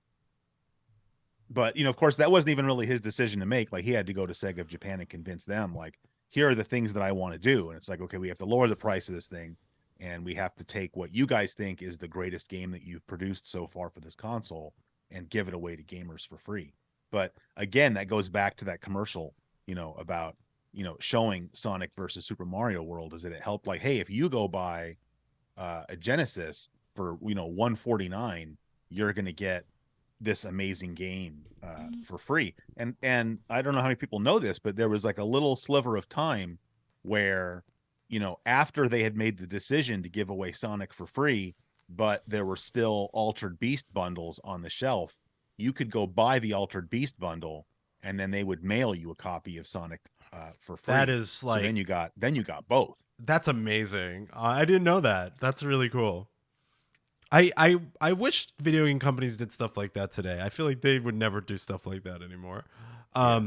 but of course, that wasn't even really his decision to make. Like he had to go to Sega of Japan and convince them, like, here are the things that I want to do. And it's like, okay, we have to lower the price of this thing, and we have to take what you guys think is the greatest game that you've produced so far for this console and give it away to gamers for free. But again, that goes back to that commercial, about showing Sonic versus Super Mario World, is that it helped, like, hey, if you go buy a Genesis for 149, you're going to get this amazing game for free. And I don't know how many people know this, but there was like a little sliver of time where, after they had made the decision to give away Sonic for free, but there were still Altered Beast bundles on the shelf, you could go buy the Altered Beast bundle, and then they would mail you a copy of Sonic for That free. is So like, then you got both. that's amazing. I didn't know that. That's really cool. I wish video game companies did stuff like that today. I feel like they would never do stuff like that anymore. Yeah.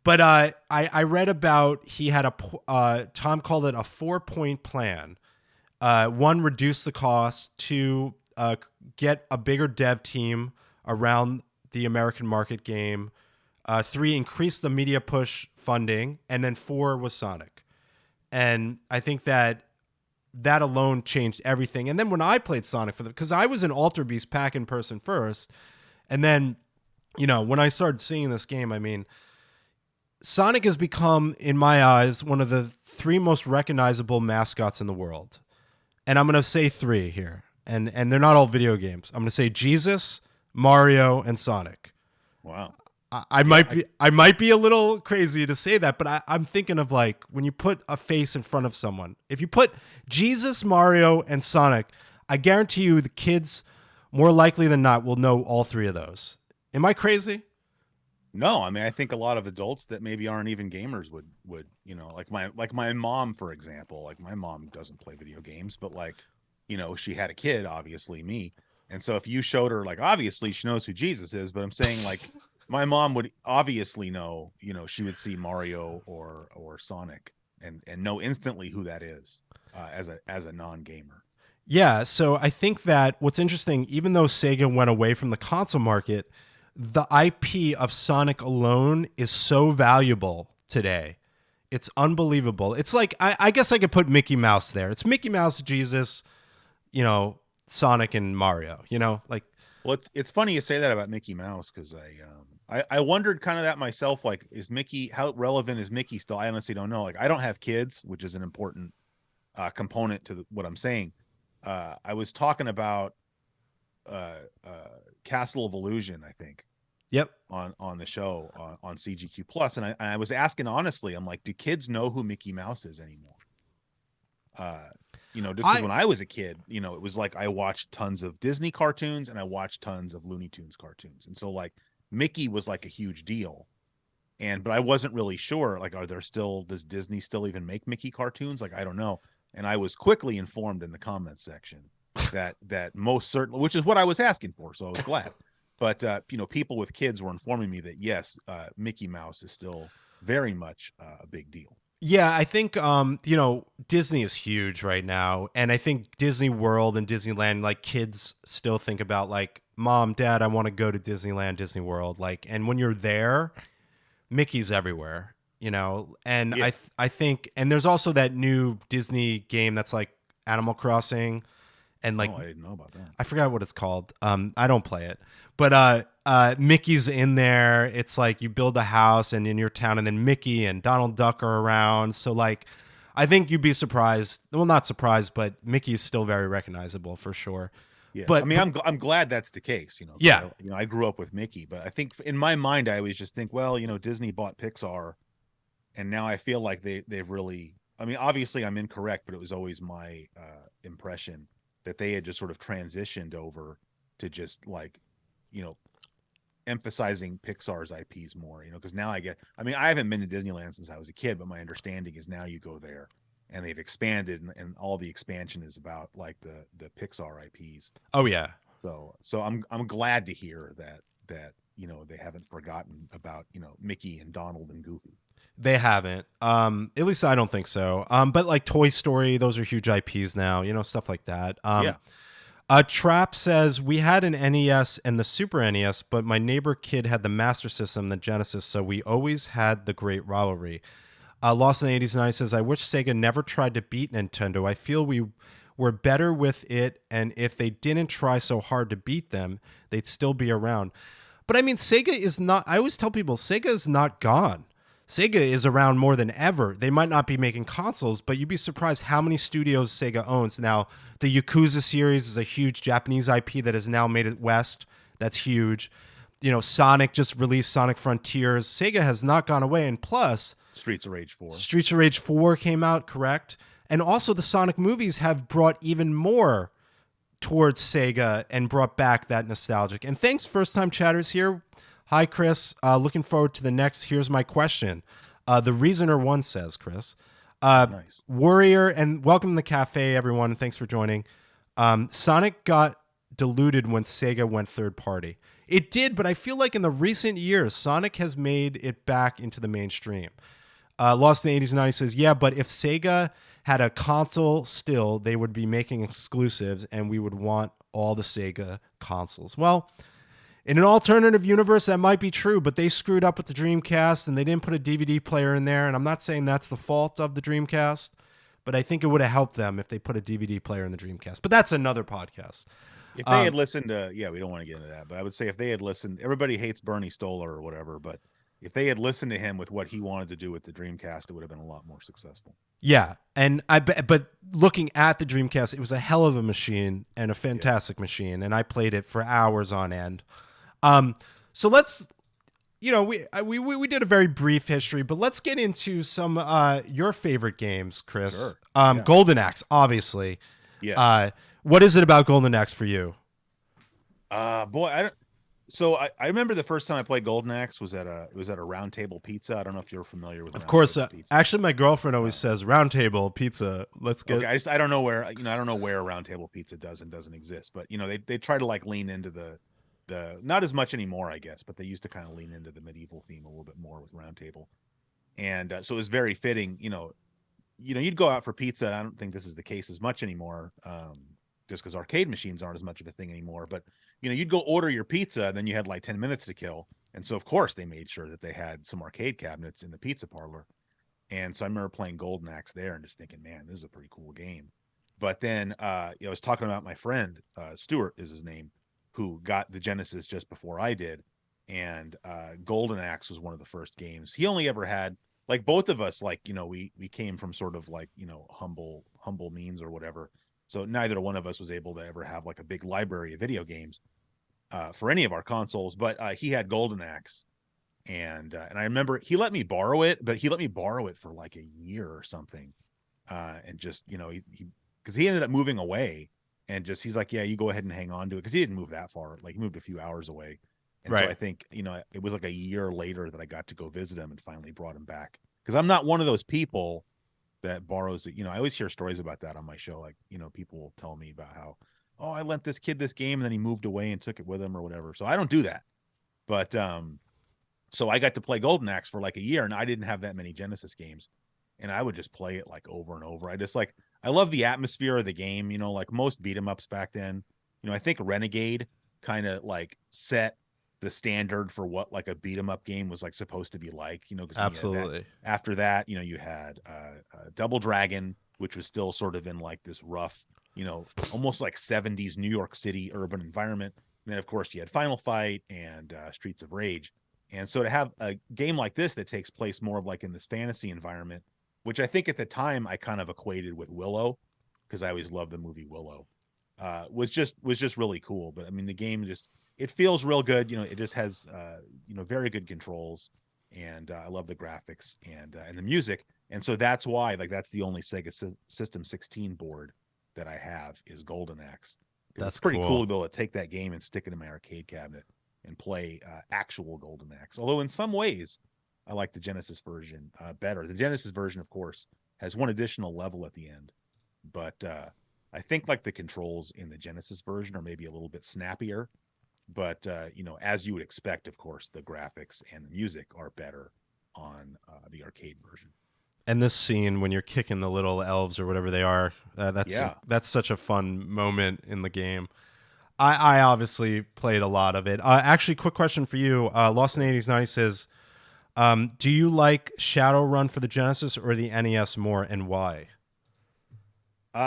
But I read about, he had Tom called it a 4-point plan. One, reduce the cost. Two, get a bigger dev team around the American market game. Three, increase the media push funding. And then four was Sonic. And I think that alone changed everything. And then when I played Sonic because I was an Alter Beast pack in person first, and then when I started seeing this game, I mean, Sonic has become, in my eyes, one of the three most recognizable mascots in the world. And I'm gonna say three here, and they're not all video games. I'm gonna say Jesus, Mario, and Sonic. Wow. I Yeah. might be a little crazy to say that, but I'm thinking of, like, when you put a face in front of someone. If you put Jesus, Mario, and Sonic, I guarantee you the kids, more likely than not, will know all three of those. Am I crazy? No, I mean, I think a lot of adults that maybe aren't even gamers would like my mom, for example. Like, my mom doesn't play video games, but, like, she had a kid, obviously me. And so if you showed her, like, obviously she knows who Jesus is, but I'm saying, like, my mom would obviously know, she would see Mario or Sonic and know instantly who that is, as a non-gamer. Yeah, so I think that what's interesting, even though Sega went away from the console market, the IP of Sonic alone is so valuable today. It's unbelievable. It's like, I guess I could put Mickey Mouse there. It's Mickey Mouse, Jesus, Sonic, and Mario. Like, Well, it's funny you say that about Mickey Mouse, because I wondered kind of that myself. Like, how relevant is Mickey still? I honestly don't know. Like, I don't have kids, which is an important component to what I'm saying. I was talking about uh, Castle of Illusion, I think, yep. on the show on CGQ Plus, and I was asking honestly, I'm like, do kids know who Mickey Mouse is anymore? Uh, just because I when I was a kid, it was like I watched tons of Disney cartoons and I watched tons of Looney Tunes cartoons, and so, like, Mickey was like a huge deal. But I wasn't really sure, like, does Disney still even make Mickey cartoons? Like, I don't know. And I was quickly informed in the comments section that most certainly, which is what I was asking for, so I was glad. But people with kids were informing me that yes, Mickey Mouse is still very much a big deal. Yeah, I think Disney is huge right now, and I think Disney World and Disneyland, like, kids still think about, like, mom, dad, I want to go to Disneyland, Disney World, like, and when you're there, Mickey's everywhere, and Yeah. I think, and there's also that new Disney game that's like Animal Crossing, and, like, Oh, I didn't know about that. I forgot what it's called. I don't play it, but Mickey's in there. It's like you build a house and in your town, and then Mickey and Donald Duck are around. So, like, I think you'd be surprised. Well, not surprised, but Mickey is still very recognizable for sure. Yeah, I But, mean, I'm glad that's the case, because yeah, I grew up with Mickey, but I think in my mind I always just think, well, Disney bought Pixar, and now I feel like they've really. I mean, obviously I'm incorrect, but it was always my impression that they had just sort of transitioned over to just, like, you know, emphasizing Pixar's IPs more, because now I mean, I haven't been to Disneyland since I was a kid, but my understanding is now you go there and they've expanded, and all the expansion is about, like, the Pixar IPs. oh yeah, So I'm glad to hear that they haven't forgotten about, Mickey and Donald and Goofy. They haven't. At least I don't think so. But like Toy Story, those are huge IPs now. Stuff like that. Yeah. Trap says we had an NES and the Super NES, but my neighbor kid had the Master System, the Genesis, so we always had the great rivalry. Lost in the 80s 90s says I wish Sega never tried to beat Nintendo. I feel we were better with it, and if they didn't try so hard to beat them, they'd still be around. But I mean, Sega is not. I always tell people Sega is not gone. Sega is around more than ever. They might not be making consoles, but you'd be surprised how many studios Sega owns. Now, the Yakuza series is a huge Japanese IP that has now made it west. That's huge. Sonic just released Sonic Frontiers. Sega has not gone away. And plus, Streets of Rage 4. Streets of Rage 4 came out, correct? And also the Sonic movies have brought even more towards Sega and brought back that nostalgic. And thanks, first time chatters here. Hi, Chris. Looking forward to the next. Here's my question. The Reasoner One says, Chris, Nice. Warrior, and welcome to the cafe, everyone. Thanks for joining. Sonic got diluted when Sega went third party. It did, but I feel like in the recent years, Sonic has made it back into the mainstream. Lost in the 80s and 90s says, yeah, but if Sega had a console still, they would be making exclusives and we would want all the Sega consoles. Well, in an alternative universe, that might be true, but they screwed up with the Dreamcast and they didn't put a DVD player in there. And I'm not saying that's the fault of the Dreamcast, but I think it would have helped them if they put a DVD player in the Dreamcast. But that's another podcast. If they had listened to, we don't want to get into that, but I would say if they had listened, everybody hates Bernie Stoller or whatever, but if they had listened to him with what he wanted to do with the Dreamcast, it would have been a lot more successful. Yeah, and but looking at the Dreamcast, it was a hell of a machine and a fantastic machine, and I played it for hours on end. So let's, we did a very brief history, but let's get into some your favorite games, Chris. Sure. Golden Axe, obviously. Yeah. What is it about Golden Axe for you? Boy, I don't. So I remember the first time I played Golden Axe was at a Round Table Pizza. I don't know if you're familiar with. Of course, actually, my girlfriend always says Round Table Pizza. Let's get. Okay, I don't know where I don't know where Round Table Pizza does and doesn't exist, but they try to like lean into the not as much anymore, I guess, but they used to kind of lean into the medieval theme a little bit more with Round Table, and so it was very fitting. You'd go out for pizza. I don't think this is the case as much anymore, just because arcade machines aren't as much of a thing anymore. But you'd go order your pizza, and then you had like 10 minutes to kill, and so of course they made sure that they had some arcade cabinets in the pizza parlor. And so I remember playing Golden Axe there and just thinking, man, this is a pretty cool game. But then I was talking about my friend Stuart is his name, who got the Genesis just before I did, and Golden Axe was one of the first games he only ever had. Like both of us, like we came from sort of like humble means or whatever. So neither one of us was able to ever have like a big library of video games for any of our consoles. But he had Golden Axe, and I remember he let me borrow it, but he let me borrow it for like a year or something, and just he because he ended up moving away, and just he's like, yeah, you go ahead and hang on to it, because he didn't move that far, like he moved a few hours away. And Right. so I think it was like a year later that I got to go visit him and finally brought him back, because I'm not one of those people that borrows it. I always hear stories about that on my show, like people will tell me about how, oh, I lent this kid this game and then he moved away and took it with him or whatever. So I don't do that. But so I got to play Golden Axe for like a year, and I didn't have that many Genesis games, and I would just play it like over and over. I love the atmosphere of the game. Like most beat 'em ups back then, I think Renegade kind of like set the standard for what like a beat 'em up game was like supposed to be like. Because Absolutely. after that, you had Double Dragon, which was still sort of in like this rough, almost like 70s New York City urban environment. And then of course you had Final Fight and Streets of Rage. And so to have a game like this that takes place more of like in this fantasy environment, which I think at the time I kind of equated with Willow, because I always loved the movie Willow, was just really cool. But I mean, the game it feels real good. It just has very good controls, and I love the graphics and the music. And so that's why that's the only Sega System 16 board that I have is Golden Axe. It's pretty cool to be able to take that game and stick it in my arcade cabinet and play actual Golden Axe. Although in some ways, I like the Genesis version better. The Genesis version, of course, has one additional level at the end, but I think like the controls in the Genesis version are maybe a little bit snappier. But as you would expect, of course, the graphics and the music are better the arcade version. And this scene when you're kicking the little elves or whatever they are, Yeah. that's such a fun moment in the game. I obviously played a lot of it. Actually, quick question for you. Lost in the 80s 90 says, do you like Shadowrun for the Genesis or the NES more, and why?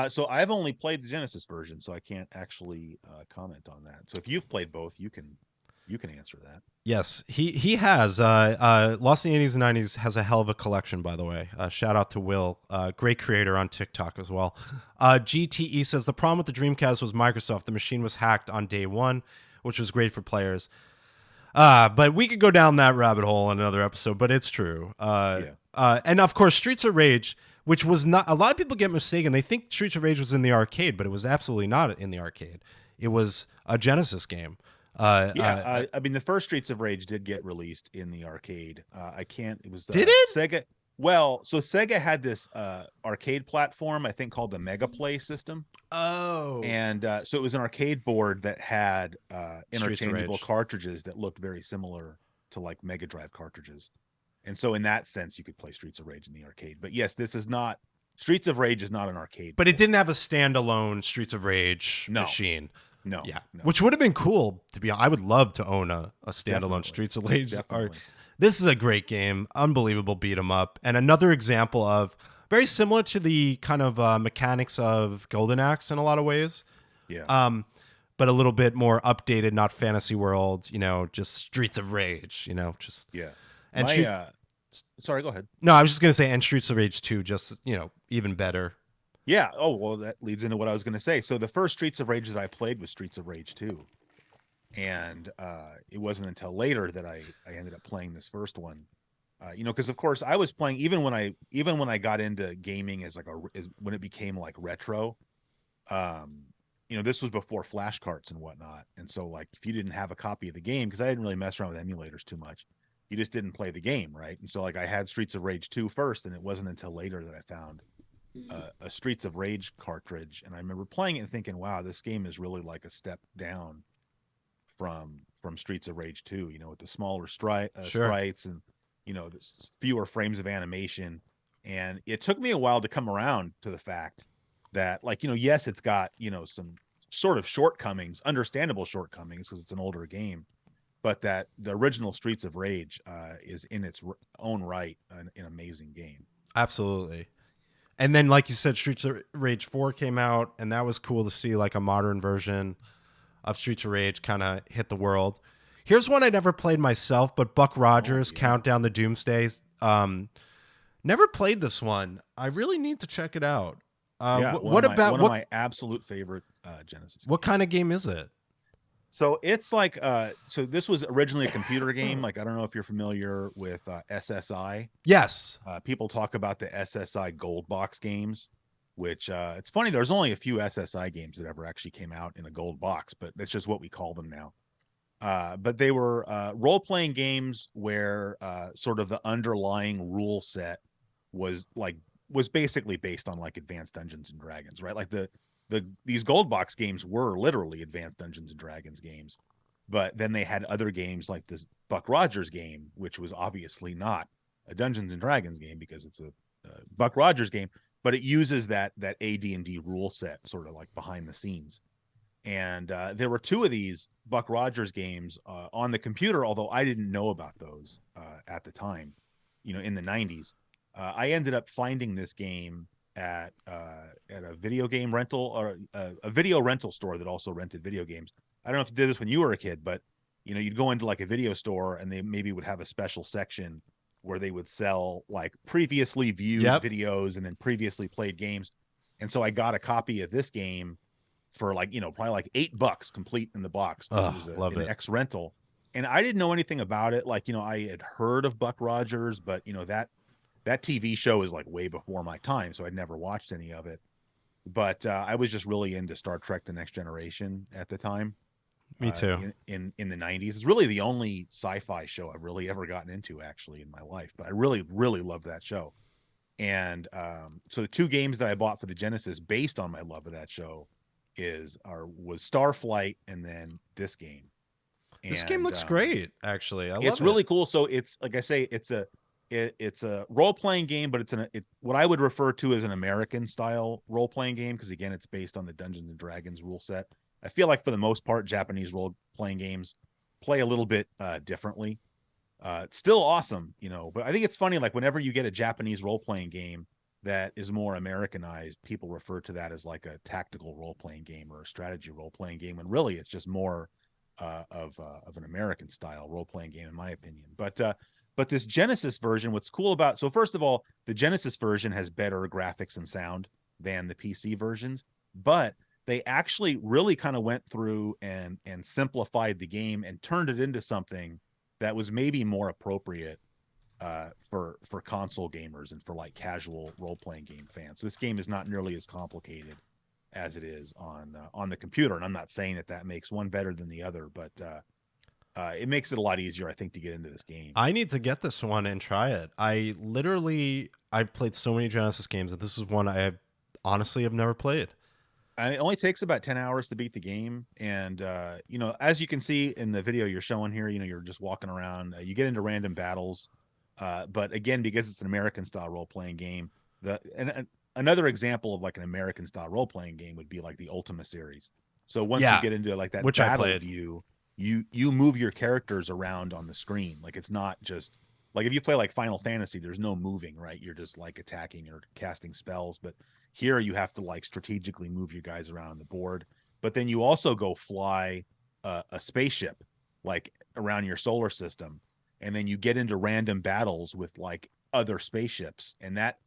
So I've only played the Genesis version, so I can't actually comment on that. So if you've played both, you can answer that. Yes, he has. Lost in the 80s and 90s has a hell of a collection, by the way. Shout out to Will, great creator on TikTok as well. GTE says the problem with the Dreamcast was Microsoft. The machine was hacked on day one, which was great for players. But we could go down that rabbit hole in another episode, but it's true. Yeah. And of course, Streets of Rage, which was not, a lot of people get mistaken. They think Streets of Rage was in the arcade, but it was absolutely not in the arcade. It was a Genesis game. I mean, the first Streets of Rage did get released in the arcade. I can't. It was Did it? Sega. Well, so Sega had this arcade platform, I think, called the Mega Play system, Oh. and so it was an arcade board that had Streets of interchangeable Rage. cartridges that looked very similar to like Mega Drive cartridges, and so in that sense, you could play Streets of Rage in the arcade. But yes, this is not Streets of Rage is not an arcade, But it didn't have a standalone Streets of Rage No. machine. No, Yeah. no. Which would have been cool to be honest. I would love to own a standalone Definitely. Streets of Rage. Definitely. This is a great game. Unbelievable beat 'em up. And another example of very similar to the kind of mechanics of Golden Axe in a lot of ways. Yeah. But a little bit more updated, not fantasy world, just Streets of Rage, just. Yeah. And Sorry, go ahead. no, I was just going to say, and Streets of Rage 2, just, even better. Yeah. Oh, well, that leads into what I was going to say. So the first Streets of Rage that I played was Streets of Rage 2. And it wasn't until later that I ended up playing this first one. Because of course I was playing even when I got into gaming as when it became like retro. This was before flash carts and whatnot. And so like if you didn't have a copy of the game, because I didn't really mess around with emulators too much, you just didn't play the game, right? And so like I had Streets of Rage 2 first, and it wasn't until later that I found a Streets of Rage cartridge, and I remember playing it and thinking, wow, this game is really like a step down from Streets of Rage 2, with the smaller Sure. sprites and the fewer frames of animation. And it took me a while to come around to the fact that, like, yes, it's got some sort of shortcomings, understandable shortcomings because it's an older game, but that the original Streets of Rage is in its own right an amazing game. Absolutely. And then, like you said, Streets of Rage 4 came out, and that was cool to see, like, a modern version of Streets of Rage kind of hit the world. Here's one I never played myself, but Buck Rogers, Countdown to Doomsday. Never played this one. I really need to check it out. One of my absolute favorite Genesis games. What kind of game is it? So it's like so this was originally a computer game. Like, I don't know if you're familiar with SSI. Yes. People talk about the SSI gold box games, which it's funny, there's only a few SSI games that ever actually came out in a gold box, but that's just what we call them now. But they were role-playing games where sort of the underlying rule set was basically based on like Advanced Dungeons and Dragons, right? Like these gold box games were literally Advanced Dungeons and Dragons games, but then they had other games like this Buck Rogers game, which was obviously not a Dungeons and Dragons game because it's a Buck Rogers game, but it uses that AD&D rule set sort of like behind the scenes. And there were two of these Buck Rogers games on the computer, although I didn't know about those at the time, in the 90s. I ended up finding this game at a video game rental or a video rental store that also rented video games. I don't know if you did this when you were a kid, but you'd go into like a video store and they maybe would have a special section where they would sell like previously viewed videos and then previously played games. And so I got a copy of this game for like, probably like $8 complete in the box. It was an X rental. And I didn't know anything about it. Like, I had heard of Buck Rogers, but that TV show is like way before my time, so I'd never watched any of it. But I was just really into Star Trek: The Next Generation at the time. Me too. In the 90s. It's really the only sci-fi show I've really ever gotten into actually in my life. But I really, really loved that show. And so the two games that I bought for the Genesis based on my love of that show was Starflight and then this game. This game looks great, actually. It's really cool. So it's like I say, it's it's a role playing game, but it's what I would refer to as an American style role playing game because again, it's based on the Dungeons and Dragons rule set. I feel like for the most part, Japanese role playing games play a little bit differently. It's still awesome, but I think it's funny. Like whenever you get a Japanese role playing game that is more Americanized, people refer to that as like a tactical role playing game or a strategy role playing game, when really it's just more of an American style role playing game, in my opinion. But this Genesis version, what's cool about so first of all, the Genesis version has better graphics and sound than the PC versions, but they actually really kind of went through and simplified the game and turned it into something that was maybe more appropriate for console gamers and for like casual role playing game fans. So this game is not nearly as complicated as it is on the computer, and I'm not saying that makes one better than the other, but it makes it a lot easier, I think, to get into this game. I need to get this one and try it. I've played so many Genesis games, and this is one I honestly have never played. And it only takes about 10 hours to beat the game. And, as you can see in the video you're showing here, you're just walking around, you get into random battles. But again, because it's an American style role playing game, another example of like an American style role playing game would be like the Ultima series. So once you get into like that which I battle played. view, you move your characters around on the screen. Like it's not just like if you play like Final Fantasy, there's no moving, right? You're just like attacking or casting spells. But here you have to like strategically move your guys around the board. But then you also go fly a spaceship like around your solar system, and then you get into random battles with like other spaceships, and that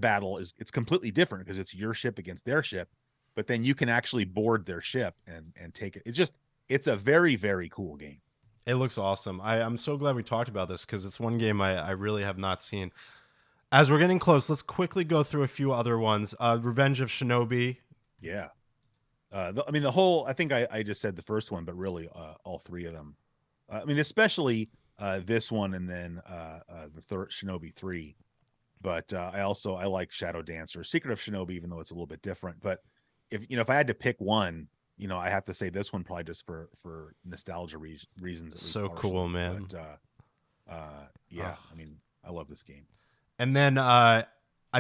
battle it's completely different because it's your ship against their ship, but then you can actually board their ship and take it. It's a very, very cool game. It looks awesome. I'm so glad we talked about this because it's one game I really have not seen. As we're getting close, let's quickly go through a few other ones. Revenge of Shinobi. Yeah. The whole, I think I just said the first one, but really all three of them. Especially this one, and then the third Shinobi 3. But I like Shadow Dancer, Secret of Shinobi, even though it's a little bit different. But if I had to pick one, I have to say this one, probably just for nostalgia reasons. At least So partially. cool, man. But yeah, I love this game. And then I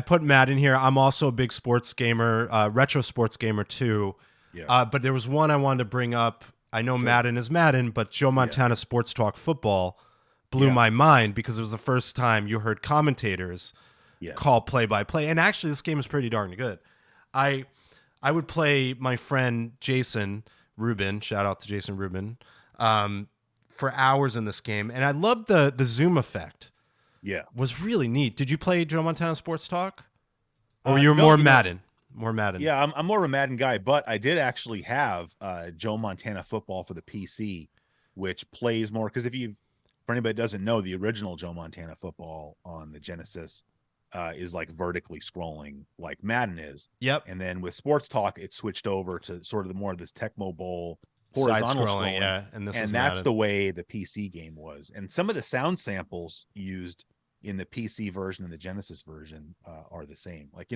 put Matt in here. I'm also a big sports gamer, retro sports gamer too. Yeah. But there was one I wanted to bring up. I know Madden is Madden, but Joe Montana Sports Talk Football blew my mind because it was the first time you heard commentators call play-by-play. And actually, this game is pretty darn good. I would play my friend Jason Rubin, shout out to Jason Rubin, for hours in this game. And I loved the zoom effect. Yeah. Was really neat. Did you play Joe Montana Sports Talk? Or you're more Madden? More Madden. Yeah, I'm more of a Madden guy, but I did actually have Joe Montana Football for the PC, which plays more because for anybody that doesn't know, the original Joe Montana Football on the Genesis is like vertically scrolling like Madden is. Yep. And then with Sports Talk, it switched over to sort of the more of this Tecmo Bowl horizontal scrolling. Yeah, and that's Madden. The way the PC game was. And some of the sound samples used in the PC version and the Genesis version are the same. Like,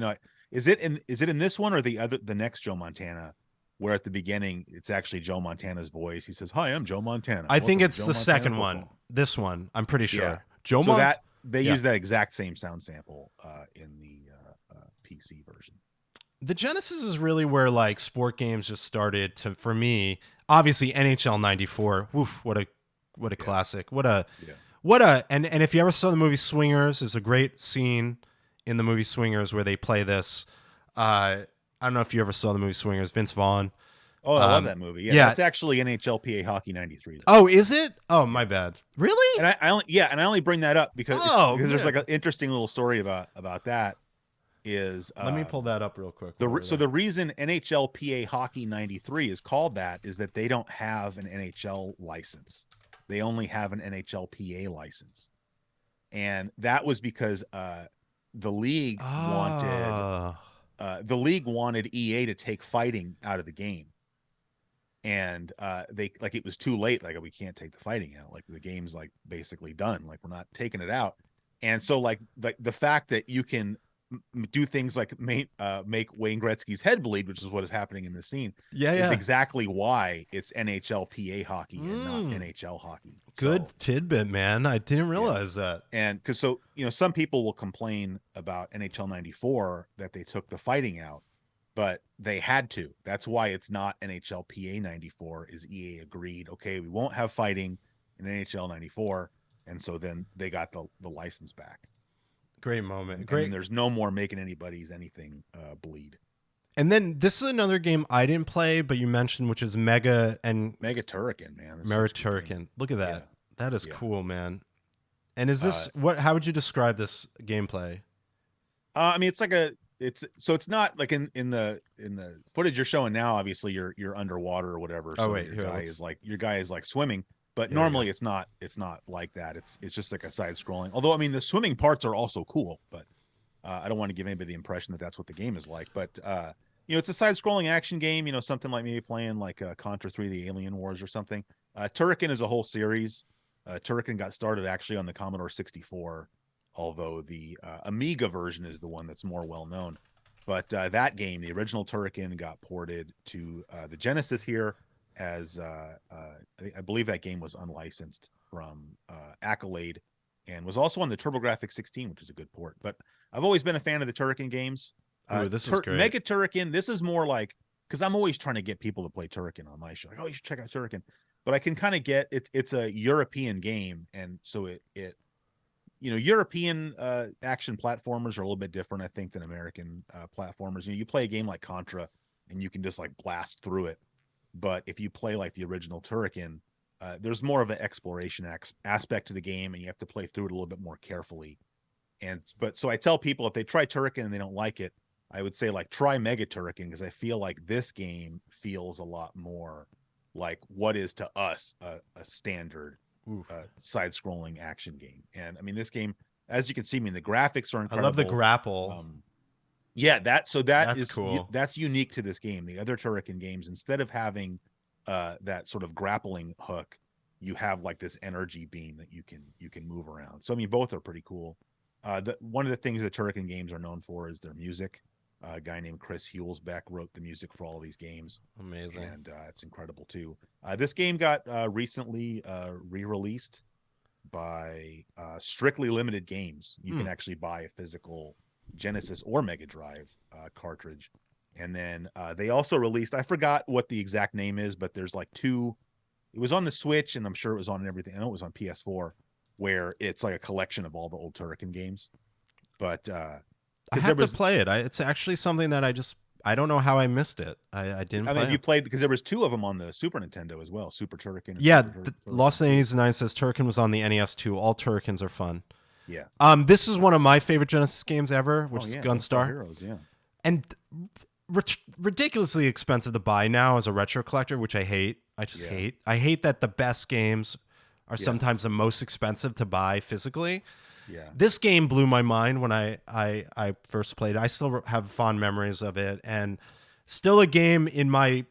is it in this one or the next Joe Montana, where at the beginning it's actually Joe Montana's voice? He says, "Hi, I'm Joe Montana." I think it's the second one. This one, I'm pretty sure. Yeah. They use that exact same sound sample in the PC version. The Genesis is really where like sport games just started to, for me. Obviously, NHL '94. Woof! What a classic. And if you ever saw the movie Swingers, there's a great scene in the movie Swingers where they play this. I don't know if you ever saw the movie Swingers. Vince Vaughn. Oh, I love that movie. Yeah, that's actually NHLPA Hockey '93. Oh, is it? Oh, my bad. Really? And I only bring that up because there's like an interesting little story about that. Let me pull that up real quick. So the reason NHLPA Hockey '93 is called that is that they don't have an NHL license. They only have an NHLPA license. And that was because the league wanted EA to take fighting out of the game. And it was too late. Like, we can't take the fighting out. Like, the game's like basically done. Like, we're not taking it out. And so like the fact that you can do things like make Wayne Gretzky's head bleed, which is what is happening in this scene, Yeah, is yeah. exactly why it's NHLPA hockey and not NHL hockey. Good So tidbit, man. I didn't yeah, realize that. and because so some people will complain about NHL '94 that they took the fighting out, but they had to. That's why it's not NHLPA '94. Is EA agreed? Okay, we won't have fighting in NHL '94, and so then they got the license back. Great moment. And then Great. there's no more making anybody's anything bleed. And then this is another game I didn't play, but you mentioned, which is Mega and Mega Turrican, man. This is such a good game. Turrican. Look at Yeah. that. That is Yeah. cool, man. And is Uh, this what? How would you describe this gameplay? I mean, it's not like in the footage you're showing now. Obviously, you're underwater or whatever. Oh So wait, here. your guy is like swimming. But Here we normally go. it's not like that. It's just like a side scrolling. Although I mean the swimming parts are also cool, but I don't want to give anybody the impression that that's what the game is like. But it's a side scrolling action game. Something like maybe playing like Contra 3: The Alien Wars or something. Turrican is a whole series. Turrican got started actually on the Commodore 64, although the Amiga version is the one that's more well known. But that game, the original Turrican, got ported to the Genesis here, as I believe that game was unlicensed from Accolade, and was also on the TurboGrafx 16, which is a good port. But I've always been a fan of the Turrican games. Ooh, this is great. Mega Turrican, this is more like, because I'm always trying to get people to play Turrican on my show. Like, oh, you should check out Turrican. But I can kind of get it. It's a European game, and so it European action platformers are a little bit different, I think, than American platformers. You play a game like Contra, and you can just like blast through it. But if you play like the original Turrican, there's more of an exploration aspect to the game, and you have to play through it a little bit more carefully. But so I tell people, if they try Turrican and they don't like it, I would say like try Mega Turrican, because I feel like this game feels a lot more like what is to us a standard side-scrolling action game. And I mean, this game, as you can see, I mean, the graphics are I incredible. love the grapple. Yeah, That's cool. That's unique to this game. The other Turrican games, instead of having that sort of grappling hook, you have like this energy beam that you can move around. So I mean, both are pretty cool. One of the things that Turrican games are known for is their music. A guy named Chris Hulsbeck wrote the music for all of these games. Amazing. And it's incredible too. This game got recently re-released by Strictly Limited Games. You can actually buy a physical Genesis or Mega Drive cartridge. And then they also released, I forgot what the exact name is, but there's like two. It was on the Switch, and I'm sure it was on everything. I know it was on PS4, where it's like a collection of all the old Turrican games. But I have to play it. It's actually something that I don't know how I missed it. I didn't. I mean, play have you it. played, because there was two of them on the Super Nintendo as well, Super Turrican. And Yeah, Super Lost in Turrican the 2. 89 says Turrican was on the NES too. All Turricans are fun. Yeah. This is one of my favorite Genesis games ever, which is Gunstar Heroes, yeah. and ridiculously expensive to buy now as a retro collector, which I hate. I just hate. I hate that the best games are sometimes the most expensive to buy physically. Yeah. This game blew my mind when I first played it. I still have fond memories of it, and still a game in my.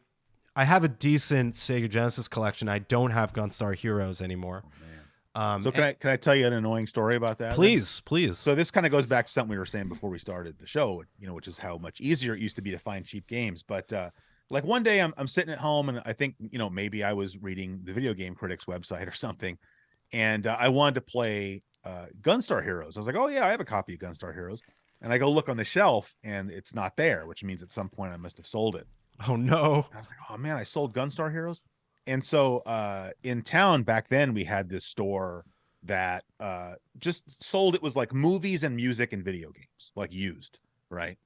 I have a decent Sega Genesis collection. I don't have Gunstar Heroes anymore. Oh, man. So can I tell you an annoying story about that? Please, please. So this kind of goes back to something we were saying before we started the show, which is how much easier it used to be to find cheap games. But like one day I'm sitting at home, and I think, maybe I was reading the Video Game Critics website or something, and I wanted to play Gunstar Heroes. I was like, oh yeah, I have a copy of Gunstar Heroes. And I go look on the shelf, and it's not there, which means at some point I must have sold it. Oh no. And I was like, oh man, I sold Gunstar Heroes. And so in town back then, we had this store that just sold, it was like movies and music and video games, like used, right?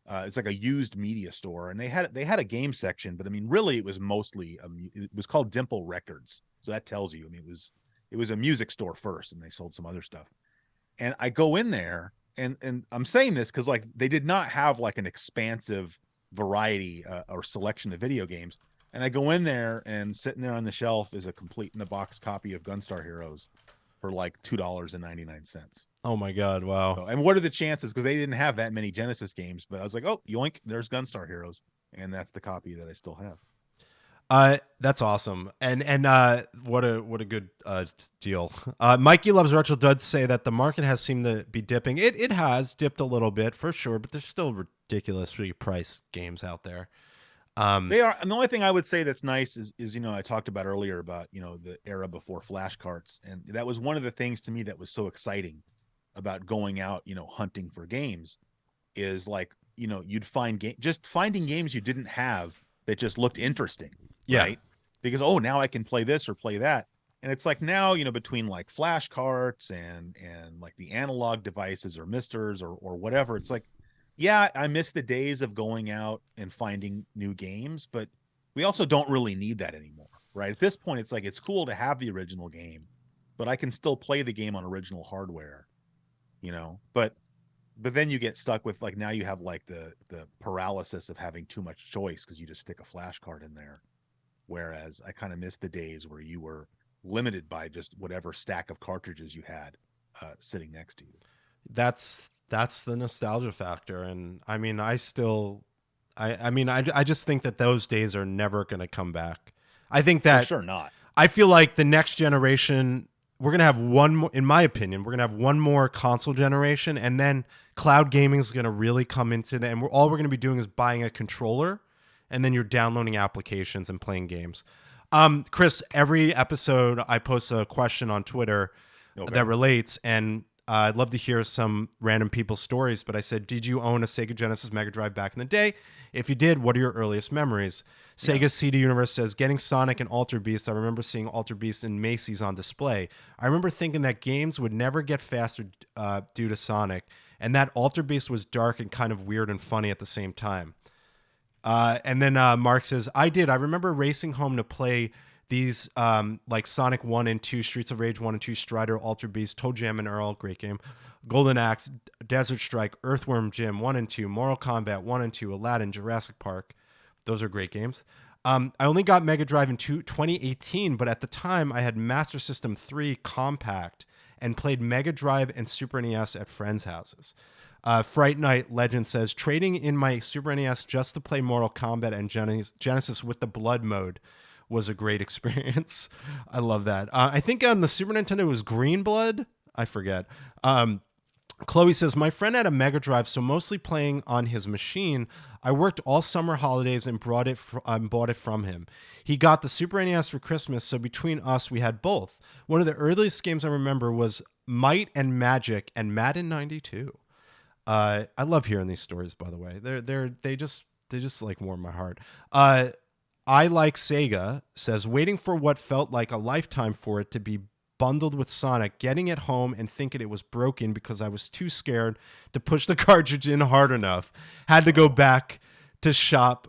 It's like a used media store, and they had a game section, but I mean, really, it was mostly it was called Dimple Records, so that tells you. I mean, it was a music store first, and they sold some other stuff. And I go in there, and I'm saying this because like they did not have like an expansive variety or selection of video games. And I go in there, and sitting there on the shelf is a complete in the box copy of Gunstar Heroes for like $2.99. Oh my God! Wow. So, and what are the chances? Because they didn't have that many Genesis games, but I was like, oh, yoink, there's Gunstar Heroes, and that's the copy that I still have. That's awesome, and what a good deal. Mikey loves retro does say that the market has seemed to be dipping. It has dipped a little bit for sure, but there's still ridiculously priced games out there. They are, and the only thing I would say that's nice is I talked about earlier about the era before flash carts, and that was one of the things to me that was so exciting about going out hunting for games, is like you'd find just finding games you didn't have that just looked interesting, Yeah, right? Because, oh, now I can play this or play that. And it's like now, between like flash carts and like the analog devices or misters or whatever, it's like, yeah, I miss the days of going out and finding new games, but we also don't really need that anymore, right? At this point, it's like it's cool to have the original game, but I can still play the game on original hardware, but then you get stuck with, like, now you have like the paralysis of having too much choice because you just stick a flash card in there. Whereas I kind of miss the days where you were limited by just whatever stack of cartridges you had sitting next to you. that's the nostalgia factor, and I mean, I just think that those days are never going to come back. I think For that sure not. I feel like the next generation, we're gonna have one more. In my opinion, we're gonna have one more console generation, and then cloud gaming is gonna really come into that. And all we're gonna be doing is buying a controller, and then you're downloading applications and playing games. Chris, every episode I post a question on Twitter Okay. that relates, and I'd love to hear some random people's stories. But I said, did you own a Sega Genesis Mega Drive back in the day? If you did, what are your earliest memories? Yeah. Sega CD Universe says, getting Sonic and Alter Beast. I remember seeing Alter Beast in Macy's on display. I remember thinking that games would never get faster due to Sonic, and that Alter Beast was dark and kind of weird and funny at the same time. And then Mark says, I did. I remember racing home to play these like Sonic 1 and 2, Streets of Rage 1 and 2, Strider, Alter Beast, Toe Jam and Earl, great game, Golden Axe, Desert Strike, Earthworm Jim 1 and 2, Mortal Kombat 1 and 2, Aladdin, Jurassic Park. Those are great games. I only got Mega Drive in 2018, but at the time I had Master System 3 Compact and played Mega Drive and Super NES at friends' houses. Fright Night Legend says, trading in my Super NES just to play Mortal Kombat and Genesis with the Blood mode was a great experience. I love that. I think on the Super Nintendo it was Green Blood. I forget. Chloe says, my friend had a Mega Drive, so mostly playing on his machine. I worked all summer holidays and bought it from him. He got the Super NES for Christmas, so between us, we had both. One of the earliest games I remember was Might and Magic and Madden 92. I love hearing these stories, by the way. They just like warm my heart. I like Sega says, waiting for what felt like a lifetime for it to be bundled with Sonic, getting it home and thinking it was broken because I was too scared to push the cartridge in hard enough. Had to go back to shop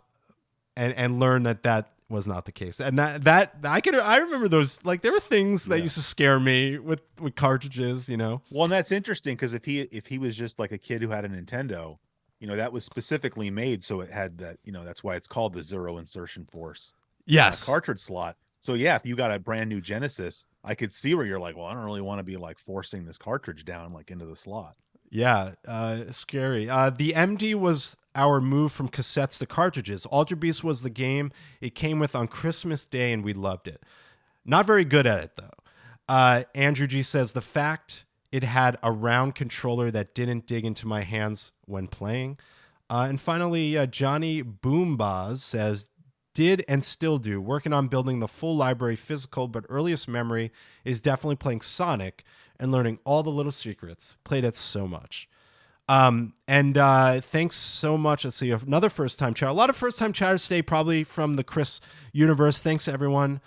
and learn that was not the case. And that I remember those, like, there were things that used to scare me with cartridges, Well, and that's interesting because if he was just like a kid who had a Nintendo, that was specifically made so it had that, that's why it's called the zero insertion force Yes. cartridge slot. So yeah, if you got a brand new Genesis, I could see where you're like, well, I don't really want to be like forcing this cartridge down like into the slot. Yeah, scary. The MD was our move from cassettes to cartridges. Alter Beast was the game it came with on Christmas Day, and we loved it. Not very good at it, though. Andrew G says, the fact it had a round controller that didn't dig into my hands when playing. And finally, Johnny Boombaz says, did and still do, working on building the full library physical, but earliest memory is definitely playing Sonic and learning all the little secrets. Played it so much. And thanks so much. Let's see, another first time chatter. A lot of first time chatters today, probably from the Chris universe. Thanks everyone.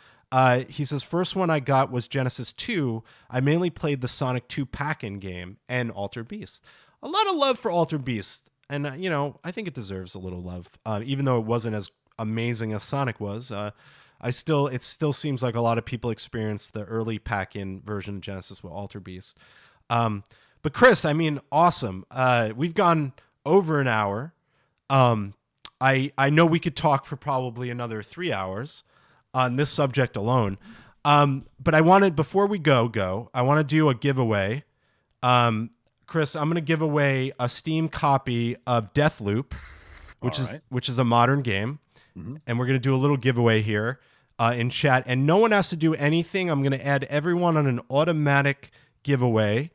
He says, first one I got was Genesis 2. I mainly played the Sonic 2 pack-in game and Alter Beast. A lot of love for Alter Beast. And, I think it deserves a little love, even though it wasn't as amazing as Sonic was. It still seems like a lot of people experienced the early pack-in version of Genesis with Alter Beast. But Chris, I mean, awesome. We've gone over an hour. I know we could talk for probably another 3 hours on this subject alone. But before we go, I want to do a giveaway. Chris, I'm going to give away a Steam copy of Deathloop, which is a modern game. Mhm. and we're going to do a little giveaway here in chat. And no one has to do anything. I'm going to add everyone on an automatic giveaway.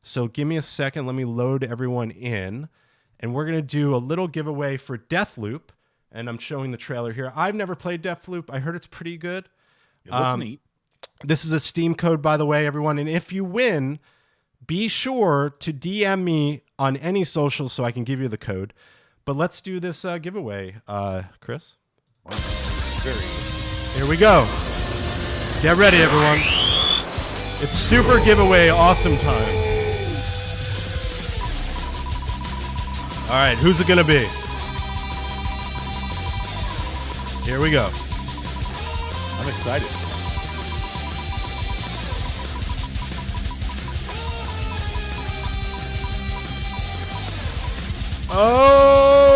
So give me a second. Let me load everyone in. And we're going to do a little giveaway for Deathloop. And I'm showing the trailer here. I've never played Deathloop. I heard it's pretty good. It looks neat. This is a Steam code, by the way, everyone. And if you win, be sure to DM me on any social so I can give you the code. But let's do this giveaway, Chris. Wow. Very good. Here we go. Get ready, everyone. It's super giveaway awesome time. All right, who's it going to be? Here we go. I'm excited. Oh,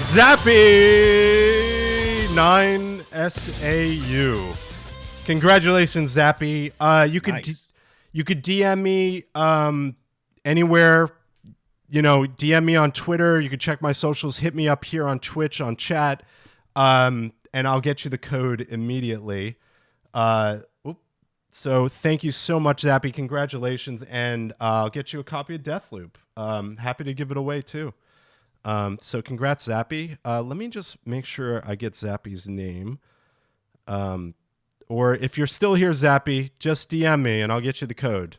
Zappy 9SAU. Congratulations, Zappy. You could Nice. you could DM me anywhere. You know, DM me on Twitter. You can check my socials. Hit me up here on Twitch on chat, and I'll get you the code immediately. So thank you so much, Zappy. Congratulations, and I'll get you a copy of Deathloop. Happy to give it away too. So congrats, Zappy. Let me just make sure I get Zappy's name. Or if you're still here, Zappy, just DM me and I'll get you the code.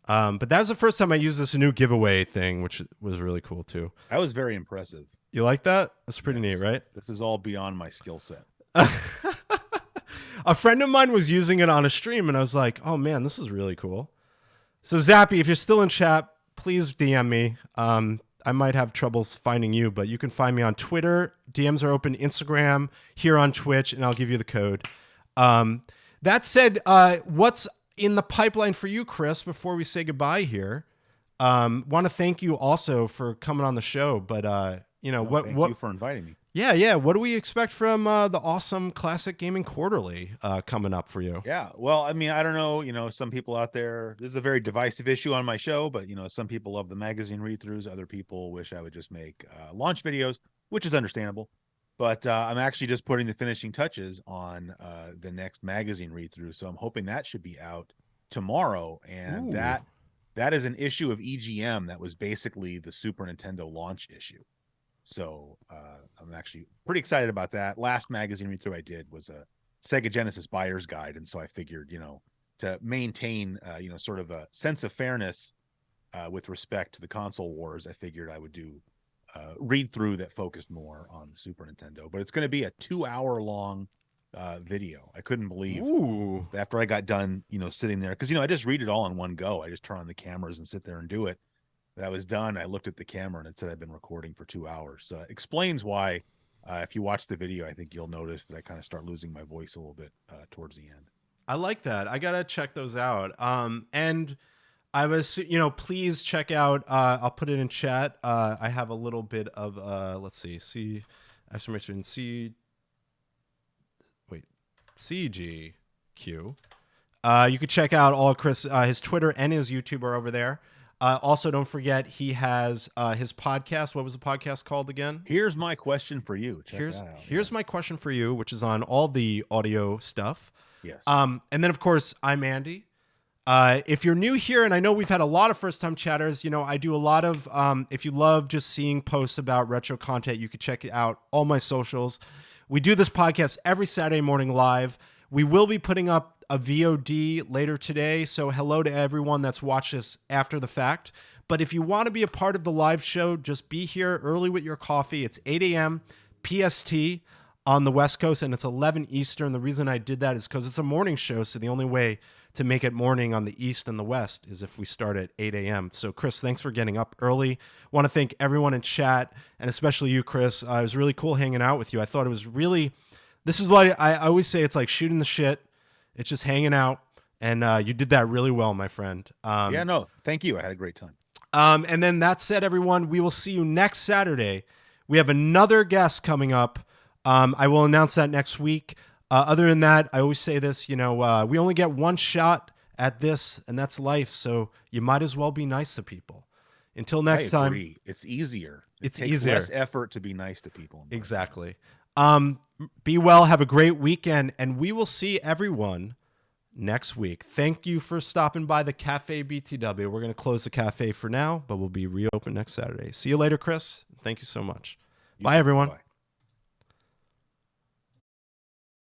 But that was the first time I used this new giveaway thing, which was really cool too. That was very impressive. You like that? That's pretty neat, right? This is all beyond my skill set. A friend of mine was using it on a stream, and I was like, oh, man, this is really cool. So, Zappy, if you're still in chat, please DM me. I might have troubles finding you, but you can find me on Twitter. DMs are open. Instagram, here on Twitch, and I'll give you the code. That said, what's in the pipeline for you, Chris, before we say goodbye here? Want to thank you also for coming on the show, but, Thank you for inviting me. Yeah. What do we expect from the awesome Classic Gaming Quarterly coming up for you? Yeah. Well, I mean, I don't know. Some people out there, this is a very divisive issue on my show, but, some people love the magazine read-throughs. Other people wish I would just make launch videos, which is understandable. But I'm actually just putting the finishing touches on the next magazine read-through. So I'm hoping that should be out tomorrow. And Ooh. that is an issue of EGM that was basically the Super Nintendo launch issue. So I'm actually pretty excited about that. Last magazine read-through I did was a Sega Genesis buyer's guide. And so I figured, to maintain, sort of a sense of fairness with respect to the console wars, I figured I would do read-through that focused more on the Super Nintendo. But it's going to be a 2-hour-long video. I couldn't believe after I got done, sitting there. Because, I just read it all in one go. I just turn on the cameras and sit there and do it. That was done. I looked at the camera and it said I've been recording for 2 hours. So it explains why, if you watch the video, I think you'll notice that I kind of start losing my voice a little bit towards the end. I like that. I got to check those out. And I was, please check out, I'll put it in chat. I have a little bit of, let's see, exclamation CGQ. You could check out all Chris, his Twitter and his YouTube are over there. Also, don't forget he has his podcast. What was the podcast called again? Here's my question for you. Here's my question for you, which is on all the audio stuff. Yes. And then, of course, I'm Andy. If you're new here, and I know we've had a lot of first-time chatters, I do a lot of, if you love just seeing posts about retro content, you could check out all my socials. We do this podcast every Saturday morning live. We will be putting up a VOD later today, so hello to everyone that's watched this after the fact. But if you want to be a part of the live show, just be here early with your coffee. It's 8 a.m. PST on the West Coast, and it's 11 Eastern. The reason I did that is because it's a morning show, so the only way to make it morning on the East and the West is if we start at 8 a.m. So, Chris, thanks for getting up early. Want to thank everyone in chat, and especially you, Chris. It was really cool hanging out with you. I thought it was really, this is what I always say, it's like shooting the shit. It's just hanging out, and you did that really well, my friend. Thank you. I had a great time. And then that said, everyone, we will see you next Saturday. We have another guest coming up. I will announce that next week. Other than that, I always say this, we only get one shot at this, and that's life. So you might as well be nice to people. Until I next time, agree. It's easier. It it's takes easier. less effort to be nice to people. Exactly. Be well. Have a great weekend, and we will see everyone next week. Thank you for stopping by the Cafe BTW. We're going to close the cafe for now, but we'll be reopened next Saturday. See you later, Chris. Thank you so much. You Bye, too. everyone. Bye.